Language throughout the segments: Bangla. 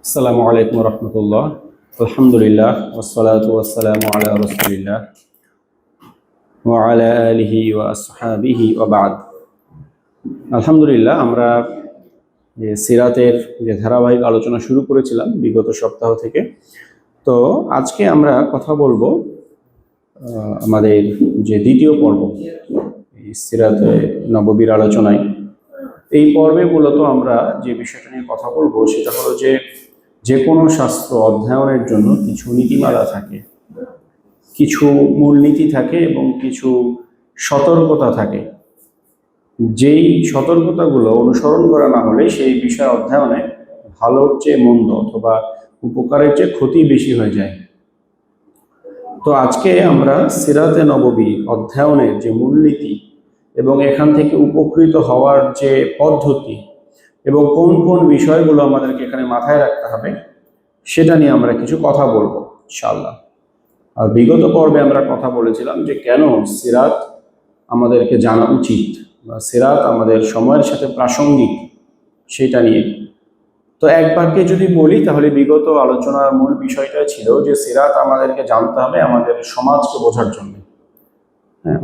আসসালামু আলাইকুম রহমতুল্লাহ। আলহামদুলিল্লাহ ওয়াসসালাতু ওয়াসসালামু আলা রাসূলিল্লাহ ওয়া আলা আলিহি ওয়া আসহাবিহি ওয়া বা'দ। আলহামদুলিল্লাহ, আমরা সিরাতের যে ধারাবাহিক আলোচনা শুরু করেছিলাম বিগত সপ্তাহ থেকে, তো আজকে আমরা কথা বলবো আমাদের যে দ্বিতীয় পর্ব সিরাতে নববীর আলোচনায়। এই পর্বে মূলত আমরা যে বিষয়টা নিয়ে কথা বলবো সেটা হলো যে কোনো শাস্ত্র অধ্যয়নের জন্য কিছু নীতিমালা থাকে, কিছু মূলনীতি থাকে এবং কিছু সতর্কতা থাকে। যেই সতর্কতাগুলো অনুসরণ করা না হলে সেই বিষয় অধ্যয়নে ভালোর চেয়ে মন্দ অথবা উপকারের চেয়ে ক্ষতি বেশি হয়ে যায়। তো আজকে আমরা সিরাতে নববী অধ্যয়নের যে মূলনীতি এবং এখান থেকে উপকৃত হওয়ার যে পদ্ধতি এবং কোন কোন বিষয়গুলো আমাদেরকে এখানে মাথায় রাখতে হবে সেটা নিয়ে আমরা কিছু কথা বলবো ইনশাআল্লাহ। আর বিগত পর্বে আমরা কথা বলেছিলাম যে কেন সিরাত আমাদেরকে জানা উচিত বা সিরাত আমাদের সময়ের সাথে প্রাসঙ্গিক সেটা নিয়ে। তো এক বাক্যে যদি বলি তাহলে বিগত আলোচনার মূল বিষয়টা ছিল যে সিরাত আমাদেরকে জানতে হবে আমাদের সমাজকে বোঝার জন্য,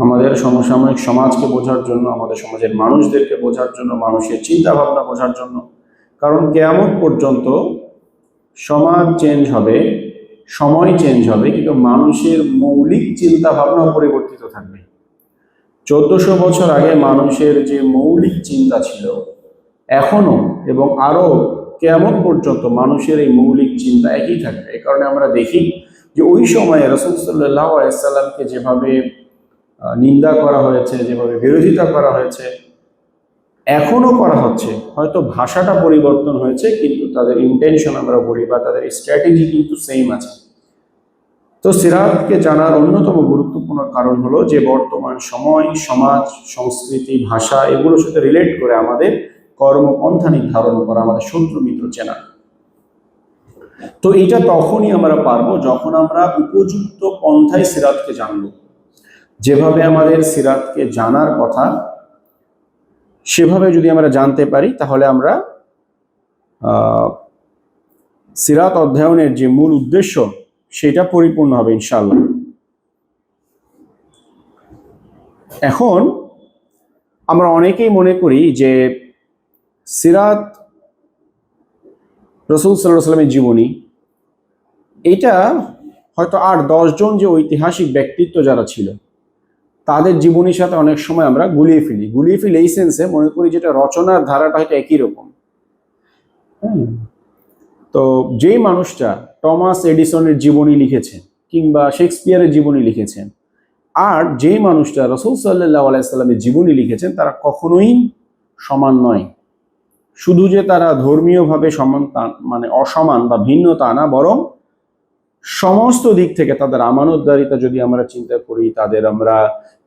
আমাদের সমসাময়িক সমাজকে বোঝার জন্য, আমাদের সমাজের মানুষদেরকে বোঝার জন্য, মানুষের চিন্তা ভাবনা বোঝার জন্য। কারণ কিয়ামত পর্যন্ত সমাজ চেঞ্জ হবে, সময় চেঞ্জ হবে, কিন্তু মানুষের মৌলিক চিন্তা ভাবনা পরিবর্তিত থাকবে। 1400 বছর আগে মানুষের যে মৌলিক চিন্তা ছিল এখনো এবং আরো কিয়ামত পর্যন্ত মানুষের এই মৌলিক চিন্তা একই থাকবে। এই কারণে আমরা দেখি যে ওই সময়ে রাসূল সাল্লাল্লাহু আলাইহি ওয়াসাল্লামকে যেভাবে নিন্দা করা হয়েছে, যেভাবে বিরোধিতা করা হয়েছে, এখনো করা হচ্ছে। হয়তো ভাষাটা পরিবর্তন হয়েছে, কিন্তু তাদের ইন্টেনশন আমরা বলি বা তাদের স্ট্র্যাটেজি কিন্তু সেম আছে। তো সিরাতকে জানার অন্যতম গুরুত্বপূর্ণ কারণ হলো যে বর্তমান সময়, সমাজ, সংস্কৃতি, ভাষা এগুলোর সাথে রিলেট করে আমাদের কর্মপন্থা নির্ধারণ করা, আমাদের শত্রু মিত্র চেনা। তো এটা তখনই আমরা পারবো যখন আমরা উপযুক্ত পন্থায় সিরাতকে জানবো। যেভাবে আমাদের সিরাতকে জানার কথা সেভাবে যদি আমরা জানতে পারি তাহলে আমরা সিরাত অধ্যয়নের যে মূল উদ্দেশ্য সেটা পরিপূর্ণ হবে ইনশাআল্লাহ। এখন আমরা অনেকেই মনে করি যে সিরাত রাসূল সাল্লাল্লাহু আলাইহি ওয়াসাল্লামের জীবনী, এটা হয়তো 8-10 জন যে ঐতিহাসিক ব্যক্তিত্ব যারা ছিল তাদের জীবনীর সাথে অনেক সময় আমরা গুলিয়ে ফেলি এই সেন্সে মনে করি যেটা রচনার ধারাটা হয়তো একই রকম। তো যেই মানুষটা টমাস এডিসনের জীবনী লিখেছেন কিংবা শেক্সপিয়ারের জীবনী লিখেছেন আর যেই মানুষটা রাসূল সাল্লাল্লাহু আলাইহি ওয়াসাল্লামের জীবনী লিখেছেন তারা কখনোই সমান নয়। শুধু যে তারা ধর্মীয়ভাবে সমান মানে অসমান বা ভিন্ন তা না, বরং সমস্ত দিক থেকে তাদের আমানতদারিতা যদি আমরা চিন্তা করি, তাদের আমরা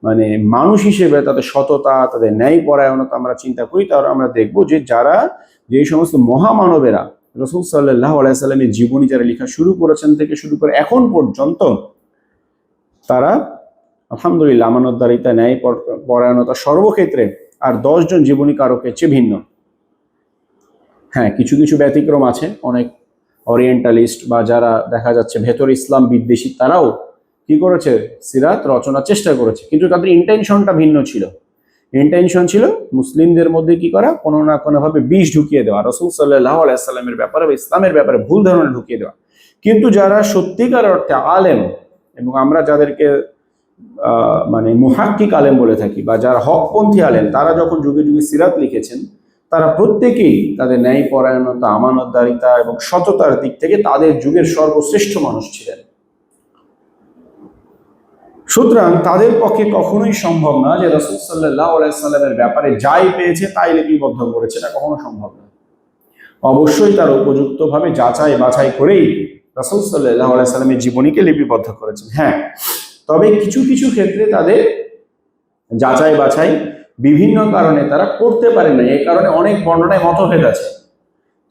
মানে মানুষ হিসেবে তাদের সততা, তাদের ন্যায়পরায়ণতা আমরা চিন্তা করি, তাহলে আমরা দেখব যে যে সমস্ত মহামানবেরা রাসূল সাল্লাল্লাহু আলাইহি ওয়াসাল্লামের জীবনী যারা লেখা শুরু করেছেন থেকে শুরু করে এখন পর্যন্ত তারা আলহামদুলিল্লাহ আমানতদারিতা, ন্যায়পরায়ণতা সর্বক্ষেত্রে আর 10 জন জীবনী কারকের চেয়ে ভিন্ন। হ্যাঁ, কিছু কিছু ব্যতিক্রম আছে, অনেক ওরিয়েন্টালিস্ট বা যারা দেখা যাচ্ছে ভেতর ইসলাম বিদ্বেষী তারাও কি করেছে, সিরাত রচনার চেষ্টা করেছে, কিন্তু তাদের ইন্টেনশনটা ভিন্ন ছিল। ইন্টেনশন ছিল মুসলিমদের মধ্যে কি করা, কোনো না কোনোভাবে বিষ ঢুকিয়ে দেওয়া, রাসূল সাল্লাল্লাহু আলাইহি ওয়াসাল্লামের ব্যাপারে বা ইসলামের ব্যাপারে ভুল ধারণা ঢুকিয়ে দেওয়া। কিন্তু যারা সত্যিকার অর্থে আলেম, এবং আমরা যাদেরকে মানে মুহাক্কিক আলেম বলে থাকি বা যারা হকপন্থী আলেম, তারা যখন যুগে যুগে সিরাত লিখেছেন তারা প্রত্যেকেই তাদের ন্যায়পরায়ণতা, আমানতদারিতা এবং সততার দিক থেকে তাদের যুগের সর্বশ্রেষ্ঠ মানুষ ছিলেন। সুতরাং তাদের পক্ষে কখনোই সম্ভব না যে রাসূল সাল্লাল্লাহু আলাইহি ওয়াসাল্লামের ব্যাপারে যাই পেয়েছে তাই লিপিবদ্ধ করেছে, এটা কখনো সম্ভব না। অবশ্যই তারা উপযুক্তভাবে যাচাই বাছাই করেই রাসূল সাল্লাল্লাহু আলাইহি ওয়াসাল্লামের জীবনীকে লিপিবদ্ধ করেছেন। হ্যাঁ, তবে কিছু কিছু ক্ষেত্রে তাদের যাচাই বাছাই বিভিন্ন কারণে তারা করতে পারে না। এই কারণে অনেক বর্ণনায় মতভেদ আছে।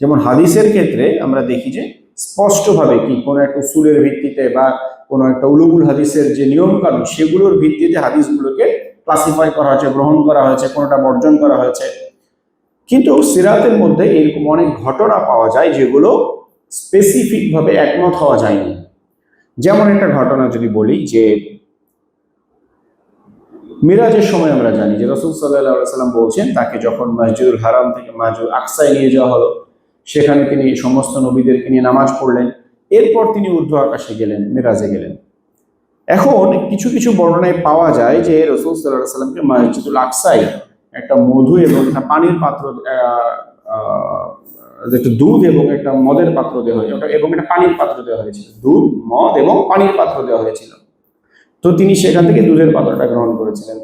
যেমন হাদিসের ক্ষেত্রে আমরা দেখি যে স্পষ্টভাবে কি কোনো একটা উসুলের ভিত্তিতে বা কোনো একটা উলুমুল হাদিসের যে নিয়ম কানুন সেগুলোর ভিত্তিতে হাদিসগুলোকে ক্লাসিফাই করা হয়েছে, গ্রহণ করা হয়েছে, কোনোটা বর্জন করা হয়েছে। কিন্তু সিরাতের মধ্যে এরকম অনেক ঘটনা পাওয়া যায় যেগুলো স্পেসিফিকভাবে একমত হওয়া যায়নি। যেমন একটা ঘটনা যদি বলি, যে মিরাজের সময় আমরা জানি যে রাসূল সাল্লাল্লাহু আলাইহি সাল্লাম বলছেন, তাকে যখন মসজিদুল হারাম থেকে মসজিদুল আকসায় নিয়ে যাওয়া হলো, সেখানে তিনি সমস্ত নবীদেরকে নিয়ে নামাজ পড়লেন, এরপর তিনি ঊর্ধ্ব আকাশে গেলেন, মিরাজে গেলেন। এখন কিছু কিছু বর্ণনায় পাওয়া যায় যে রাসূল সাল্লাল্লাহু আলাইহি সাল্লামকে মসজিদুল আকসায় একটা মধু এবং একটা পানির পাত্র, একটা দুধ এবং একটা মদের পাত্র দেওয়া হয়েছিল, এবং একটা পানির পাত্র দেওয়া হয়েছিল, দুধ, মদ এবং পানির পাত্র দেওয়া হয়েছিল। তো তিনি সেখান থেকে দুধের পাত্রটা গ্রহণ করেছিলেন।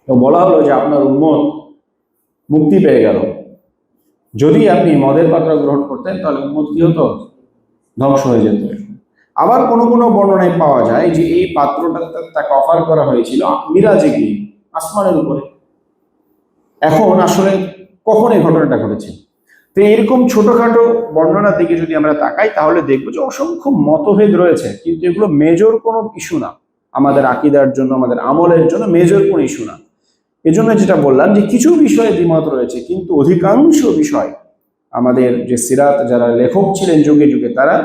তো বলা হলো যে আপনার উম্মত মুক্তি পেয়ে গেল। যদি আপনি মদের পাত্র গ্রহণ করতেন তাহলে উম্মত কি হতো? ধ্বংস হয়ে যেত। আবার কোনো কোনো বর্ণনায় পাওয়া যায় যে এই পাত্রটা তাকে অফার করা হয়েছিল মিরাজে গিয়ে, আসমানের উপরে। এখন আসলে কখন এই ঘটনাটা ঘটেছে? তো এরকম ছোটখাটো বর্ণনার দিকে যদি আমরা তাকাই তাহলে দেখবো যে অসংখ্য মতভেদ রয়েছে, কিন্তু এগুলো মেজর কোনো ইস্যু না আমাদের আকীদার জন্য, আমাদের আমলের জন্য মেজর কোনো ইস্যু না। এজন্য যেটা বললাম যে কিছু বিষয়ে দ্বিমত রয়েছে, কিন্তু অধিকাংশ বিষয় আমাদের যে সিরাত যারা লেখক ছিলেন যুগে যুগে, তারা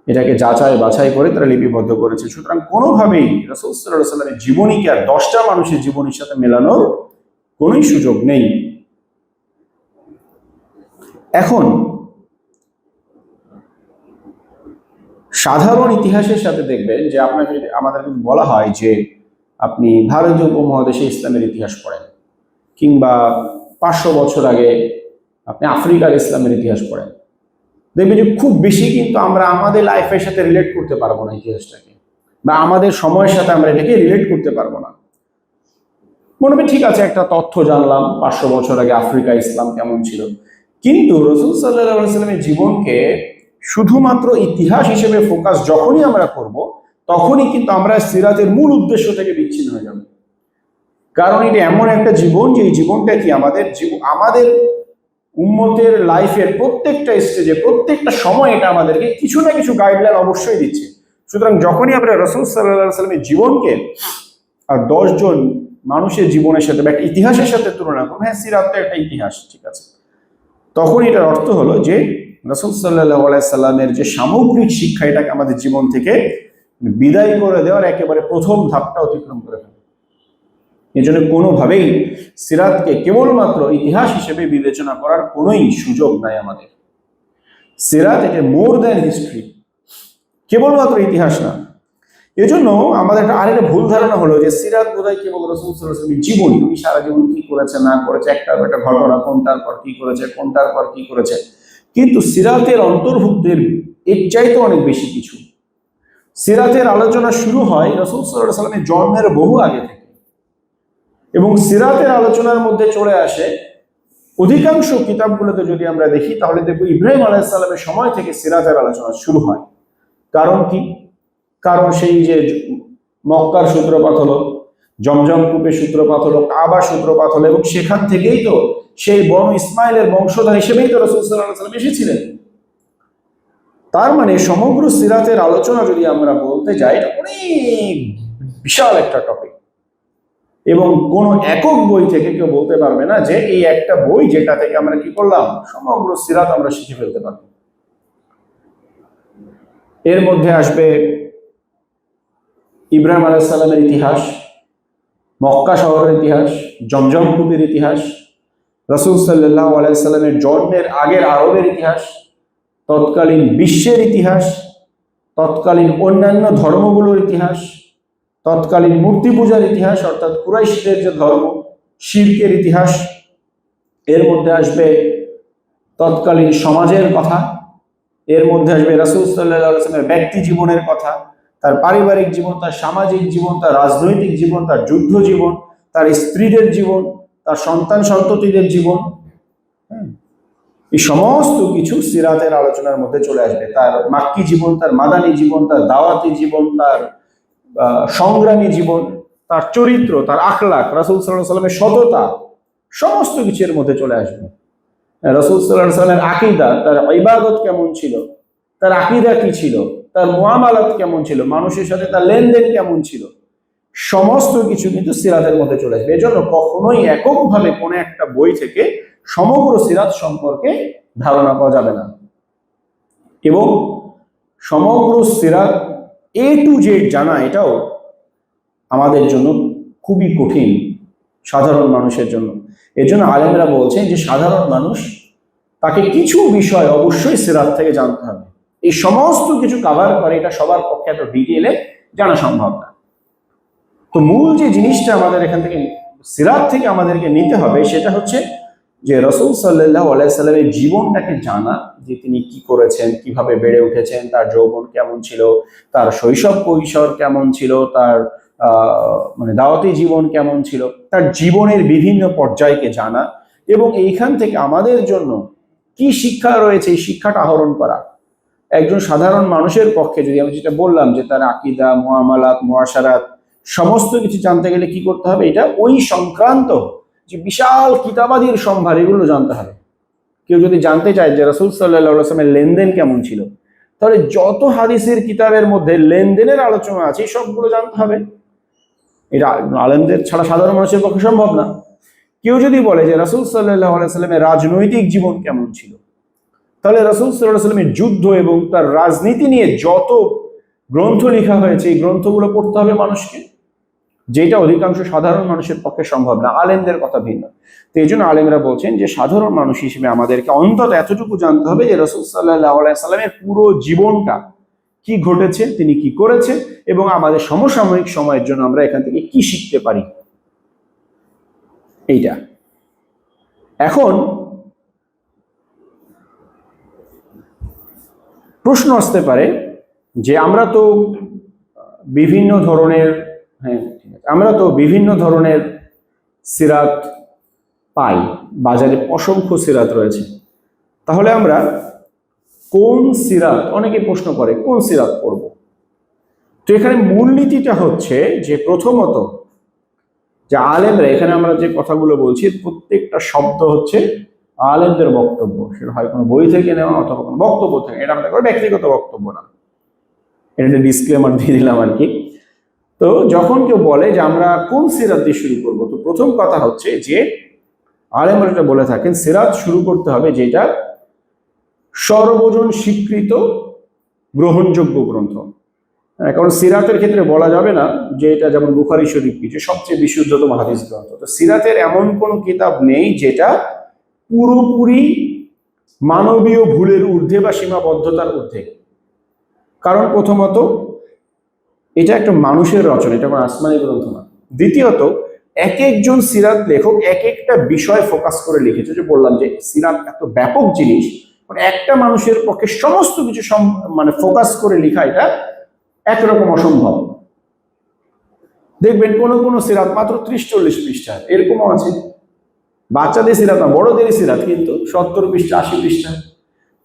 এটাকে যাচাই বাছাই করে তারা লিপিবদ্ধ করেছে। সুতরাং কোনোভাবেই রাসূল সাল্লাল্লাহু আলাইহি সাল্লামের জীবনীকে আর 10টা মানুষের জীবনীর সাথে মেলানোর কোনোই সুযোগ নেই। এখন সাধারণ ইতিহাসের সাথে দেখবেন যে আপনাকে যদি আমাদের বলা হয় যে আপনি ভারতীয় উপমহাদেশে ইসলামের ইতিহাস পড়েন, কিংবা 500 বছর আগে আপনি আফ্রিকার ইসলামের ইতিহাস পড়েন, দেখবেন যে খুব বেশি কিন্তু আমরা আমাদের লাইফের সাথে রিলেট করতে পারবো না ইতিহাসটাকে, বা আমাদের সময়ের সাথে আমরা এটাকে রিলেট করতে পারবো না। মনে হবে ঠিক আছে, একটা তথ্য জানলাম 500 বছর আগে আফ্রিকা ইসলাম কেমন ছিল, কিন্তু রাসূল সাল্লাল্লাহু আলাইহি সাল্লামের জীবনকে শুধুমাত্র ইতিহাস হিসেবে ফোকাস যখনই আমরা করব, তখনই কিন্তু আমরা সিরাতের মূল উদ্দেশ্য থেকে বিচ্ছিন্ন হয়ে যাব। কারণ এটা এমন একটা জীবন যে এই জীবনটা কি আমাদের উম্মতের লাইফের প্রত্যেকটা স্টেজে, প্রত্যেকটা সময় এটা আমাদেরকে কিছু না কিছু গাইডলাইন অবশ্যই দিচ্ছে। সুতরাং যখনই আমরা রাসূল সাল্লাল্লাহু আলাইহি সাল্লামের জীবনকে আর 10 জন মানুষের জীবনের সাথে বা একটা ইতিহাসের সাথে তুলনা করবো, হ্যাঁ সিরাত তো একটা ইতিহাস, ঠিক আছে, তখন এটার অর্থ হলো যে রাসূল সাল্লাল্লাহু আলাইহি সাল্লামের যে সামগ্রিক শিক্ষা, এটাকে আমাদের জীবন থেকে বিদায় করে দেওয়ার একেবারে প্রথম ধাপটা অতিক্রম করে ফেলে। এই জন্য কোনোভাবেই সিরাতকে কেবলমাত্র ইতিহাস হিসেবে বিবেচনা করার কোনোই সুযোগ নাই আমাদের। সিরাত এটা মোর দ্যান হিস্ট্রি, কেবলমাত্র ইতিহাস না। এজন্য আমাদের আরেকটা ভুল ধারণা হলো যে সিরাত বোধহয় কেবল রাসূল সাল্লাল্লাহু আলাইহি ওয়াসাল্লামের জীবন, তুমি সারা জীবন কি করেছে না করেছে, একটা ঘটনা, কোনটার পর কি করেছে, কোনটার পর কি করেছে। কিন্তু সিরাতের অন্তর্ভুক্তের এর চাইতে অনেক বেশি কিছু। সিরাতের আলোচনা শুরু হয় রাসূল সাল্লাল্লাহু আলাইহি ওয়াসাল্লামের জন্মের বহু আগে থেকে, এবং সিরাতের আলোচনার মধ্যে চলে আসে অধিকাংশ কিতাবগুলোতে যদি আমরা দেখি তাহলে দেখব ইব্রাহিম আলাইহিস সালামের সময় থেকে সিরাতের আলোচনা শুরু হয়। কারণ কি? কারণ সেই যে মক্কার সূত্রপাত হলো, জমজম কূপের সূত্রপাত হলো, কাবা সূত্রপাত হলো, এবং সেখান থেকেই তো সেই বনু ইসমাইলের বংশধর হিসেবেই তো রাসূল সাল্লাল্লাহু আলাইহি ওয়াসাল্লাম এসেছিলেন। তার মানে সমগ্র সিরাতের আলোচনা যদি আমরা বলতে যাই, এটা অনেক বিশাল একটা টপিক, এবং কোন একক বই থেকে কেউ বলতে পারবে না যে এই একটা বই যেটা থেকে আমরা কি করলাম সমগ্র সিরাত আমরা শিখে ফেলতে পারবো। এর মধ্যে আসবে ইব্রাহিম আলাইহিস সালামের ইতিহাস, মক্কা শহরের ইতিহাস, জমজম কূপের ইতিহাস, রাসূল সাল্লাল্লাহু আলাইহি সাল্লামের জন্মের আগের আরবের ইতিহাস, তৎকালীন বিশ্বের ইতিহাস, তৎকালীন অন্যান্য ধর্মগুলোর ইতিহাস, তৎকালীন মূর্তি পূজার ইতিহাস অর্থাৎ কুরাইশদের যে ধর্ম, শিরকের ইতিহাস। এর মধ্যে আসবে তৎকালীন সমাজের কথা, এর মধ্যে আসবে রাসূল সাল্লাল্লাহু আলাইহি ওয়াসাল্লামের ব্যক্তি জীবনের কথা, তার পারিবারিক জীবন, তার সামাজিক জীবন, তার রাজনৈতিক জীবন, তার যুদ্ধ জীবন, তার স্ত্রীদের জীবন, তার সন্তান সন্ততিদের জীবন। এই সমস্ত কিছু সিরাতের আলোচনার মধ্যে চলে আসবে। তার মাক্কি জীবন, তার মাদানী জীবন, তার দাওয়াতি জীবন, তার সংগ্রামী জীবন, তার চরিত্র, তার আখলাক, রাসূল সাল্লাল্লাহু আলাইহি ওয়াসাল্লামের সততা, সমস্ত কিছুর মধ্যে চলে আসবে। রাসূল সাল্লাল্লাহু আলাইহি ওয়াসাল্লামের আকীদা, তার ইবাদত কেমন ছিল, তার আকীদা কি ছিল, তার মুআমালাত কেমন ছিল, মানুষের সাথে তার লেনদেন কেমন ছিল, সমস্ত কিছু কিন্তু সিরাতের মধ্যে চলে আসবে। এজন্য কখনোই এককভাবে কোনো একটা বই থেকে সমগ্র সিরাত সম্পর্কে ধারণা পাওয়া যাবে না। এবং সমগ্র সিরাত টু জেড জানা এটাও আমাদের জন্য খুবই কঠিন সাধারণ মানুষের জন্য। এর জন্য আলেমরা বলছেন যে সাধারণ মানুষ তাকে কিছু বিষয় অবশ্যই সিরাত থেকে জানতে হবে। এই সমস্ত কিছু কভার করে এটা সবার পক্ষে এত ডিটেইলে জানা সম্ভব না। তো মূল যে জিনিসটা আমাদের এখান থেকে সিরাত থেকে আমাদেরকে নিতে হবে সেটা হচ্ছে যে রাসূল সাল্লাল্লাহু আলাইহি সাল্লামের জীবনটাকে জানা, যে তিনি কি করেছেন, কিভাবে বেড়ে উঠেছেন, তার যৌবন কেমন ছিল, তার শৈশব কৈশোর কেমন ছিল, তার মানে দাওয়াতি জীবন কেমন ছিল, তার জীবনের বিভিন্ন পর্যায়কে জানা এবং এইখান থেকে আমাদের জন্য কি শিক্ষা রয়েছে এই শিক্ষাটা আহরণ করা। একজন সাধারণ মানুষের পক্ষে যদি আমি যেটা বললাম যে তার আকীদা, মুআমালাত, মুআশারাত সমস্ত কিছু জানতে গেলে কি করতে হবে, এটা ওই সংক্রান্ত যে বিশাল কিতাবাদির সম্ভার এগুলো জানতে হবে। কেউ যদি জানতে চায় যে রাসূল সাল্লাল্লাহু আলাইহি ওয়াসাল্লামের লেনদেন কেমন ছিল, তাহলে যত হাদিসের কিতাবের মধ্যে লেনদেনের আলোচনা আছে সবগুলো জানতে হবে। এটা আলেমদের ছাড়া সাধারণ মানুষের পক্ষে সম্ভব না। কেউ যদি বলে যে রাসূল সাল্লাল্লাহু আলাইহি ওয়াসাল্লামের রাজনৈতিক জীবন কেমন ছিল, তাহলে রাসূল সাল্লাল্লাহু আলাইহি ওয়াসাল্লামের যুদ্ধ এবং তার রাজনীতি নিয়ে যত গ্রন্থ লেখা হয়েছে এই গ্রন্থগুলো পড়তে হবে মানুষকে, যেটা অধিকাংশ সাধারণ মানুষের পক্ষে সম্ভব না। আলেমদের কথা ভিন্ন। তো এই জন্য আলেমরা বলছেন যে সাধারণ মানুষ হিসেবে আমাদেরকে অন্তত এতটুকু জানতে হবে যে রাসূল সাল্লাল্লাহু আলাইহি সাল্লামের পুরো জীবনটা কি ঘটেছে, তিনি কি করেছে এবং আমাদের সমসাময়িক সময়ের জন্য আমরা এখান থেকে কি শিখতে পারি, এইটা। এখন প্রশ্ন আসতে পারে যে আমরা তো বিভিন্ন ধরনের সিরাত পাই, বাজারে অসংখ্য সিরাত রয়েছে, তাহলে আমরা কোন সিরাত, অনেকে প্রশ্ন করে কোন সিরাত পড়ব। তো এখানে মূলনীতিটা হচ্ছে যে প্রথমত যে আলেমরা, এখানে আমরা যে কথাগুলো বলছি প্রত্যেকটা শব্দ হচ্ছে আলেমদের বক্তব্য, সেটা হয় কোনো বই থেকে নেওয়া অথবা কোনো বক্তব্য থেকে, এটা আমাদের ব্যক্তিগত বক্তব্য না, এটা ডিসক্লেমার দিয়ে দিলাম আর কি। তো যখন কেউ বলে যে আমরা কোন সিরাত দিয়ে শুরু করবো, তো প্রথম কথা হচ্ছে যে আলেমরা এটা বলে থাকেন সিরাত শুরু করতে হবে যেটা সর্বজন স্বীকৃত গ্রহণযোগ্য গ্রন্থ। কারণ সিরাতের ক্ষেত্রে বলা যাবে না যে এটা যেমন বুখারী শরীফ কিছু সবচেয়ে বিশুদ্ধতম হাদিস গ্রন্থ। তো সিরাতের এমন কোনো কিতাব নেই যেটা পুরোপুরি মানবীয় ভুলের ঊর্ধ্বে বা সীমাবদ্ধতার ঊর্ধ্বে। কারণ প্রথমত এটা একটা মানুষের রচনা, এটা কোনো আসমানি গ্রন্থ না। দ্বিতীয়ত এক একজন সিরাত লেখক এক একটা বিষয় ফোকাস করে লিখেছে। যে বললাম যে সিরাত এত ব্যাপক জিনিস, একটা মানুষের পক্ষে সমস্ত কিছু মানে ফোকাস করে লেখা এটা একরকম অসম্ভব। দেখবেন কোন কোন সিরাত মাত্র 30-40 পৃষ্ঠা, এরকমও আছে। বাচ্চাদের সিরাত না, বড়দের সিরাত কিন্তু 70 পৃষ্ঠা 80 পৃষ্ঠা।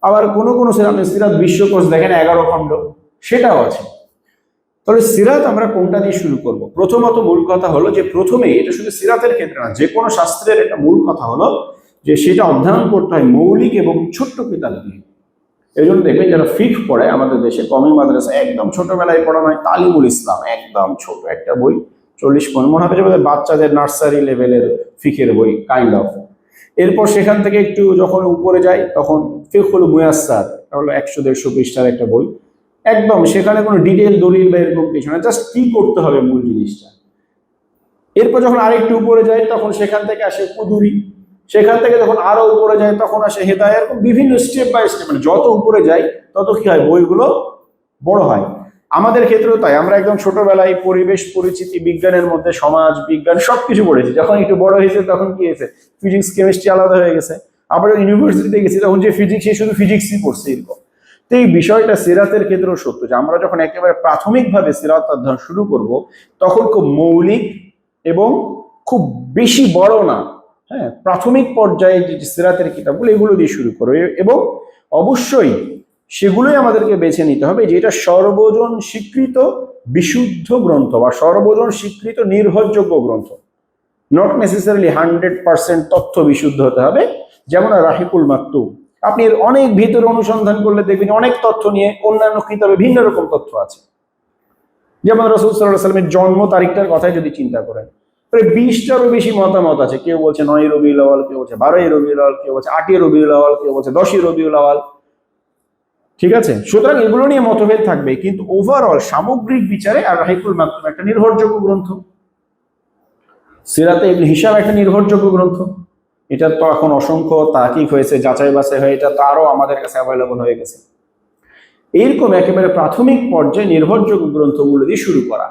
আবার কোন কোন সিরাত বিশ্বকোষ দেখেন 11 খণ্ড, সেটাও আছে। তাহলে সিরাত আমরা কোনটা দিয়ে শুরু করব? প্রথমত মূল কথা হলো যে প্রথমে, এটা শুধু সিরাতের ক্ষেত্রে না, যে কোনো শাস্ত্রের একটা মূল কথা হলো যে সেটা অধ্যয়ন করতে হয় মৌলিক এবং ছোট্ট কিতাব দিয়ে। এই জন্য দেখবেন যারা ফিকহ পড়ে আমাদের দেশে কমি মাদ্রাসা, একদম ছোটবেলায় পড়ানো হয় তালিমুল ইসলাম, একদম ছোট একটা বই, 40-50 মনে হবে যে বাচ্চাদের নার্সারি লেভেলের ফিকের বই কাইন্ড অফ। এরপর সেখান থেকে একটু যখন উপরে যায় তখন ফিকহুল মুয়াসসার, হলো 100-150 পৃষ্ঠার একটা বই, একদম সেখানে কোনো ডিটেল দলিল বা এরকম কিছু না, জাস্ট কি করতে হবে মূল জিনিসটা। এরপর যখন আরেকটু উপরে যায় তখন সেখান থেকে আসে কুদুরি, সেখান থেকে যখন আরো উপরে যায় তখন আসে হেদায়া, এরকম বিভিন্ন স্টেপ বাই স্টেপ, মানে যত উপরে যায় তত কি হয়, বইগুলো বড় হয়। আমাদের ক্ষেত্রেও তাই, আমরা একদম ছোটবেলায় পরিবেশ পরিচিতি বিজ্ঞানের মধ্যে সমাজ বিজ্ঞান সবকিছু পড়েছি। যখন একটু বড় হয়েছে তখন কি হয়েছে, ফিজিক্স কেমিস্ট্রি আলাদা হয়ে গেছে। আবার ইউনিভার্সিটিতে গেছি তখন যে ফিজিক্স, সে শুধু ফিজিক্সই পড়ছে এরকম। তো এই বিষয়টা সিরাতের ক্ষেত্রেও সত্য যে আমরা যখন একেবারে প্রাথমিকভাবে সিরাত অধ্যয়ন শুরু করব তখন খুব মৌলিক এবং খুব বেশি বড় না, হ্যাঁ, প্রাথমিক পর্যায়ে যে সিরাতের কিতাবগুলো এগুলো দিয়ে শুরু করবে এবং অবশ্যই সেগুলোই আমাদেরকে বেছে নিতে হবে যে এটা সর্বজন স্বীকৃত বিশুদ্ধ গ্রন্থ বা সর্বজন স্বীকৃত নির্ভরযোগ্য গ্রন্থ। নট নেসেসারিলি 100% তথ্য বিশুদ্ধ হতে হবে। যেমন রাহিকুল মাকতুব, আপনি এর অনেক ভিতরে অনুসন্ধান করলে দেখবেন অনেক তথ্য নিয়ে অন্যান্য কিতাবে ভিন্ন রকম তথ্য আছে। যেমন রাসূল সাল্লাল্লাহু আলাইহি ওয়াসাল্লামের জন্ম তারিখটার কথাই যদি চিন্তা করেন, প্রায় 20টারও বেশি মতামত আছে। কেউ বলছে 9ই রবিউল আউয়াল, কেউ বলছে 12ই রবিউল আউয়াল, কেউ বলছে 8ই রবিউল আউয়াল, কেউ বলছে 10ই রবিউল আউয়াল। ঠিক আছে, সুতরাং এগুলো নিয়ে মতভেদ থাকবে, কিন্তু ওভারঅল সামগ্রিক বিচারে আর রাহিকুল মাকতুম একটা নির্ভরযোগ্য গ্রন্থ, সিরাতে ইবনে হিশাম একটা নির্ভরযোগ্য গ্রন্থ। এটা তো এখন অসংখ্য তাহকিক হয়েছে, যাচাই বাছাই হয়ে এটা তো আরো আমাদের কাছে অ্যাভেলেবল হয়ে গেছে। এইরকম একেবারে প্রাথমিক পর্যায়ে নির্ভরযোগ্য গ্রন্থগুলো দিয়ে শুরু করা।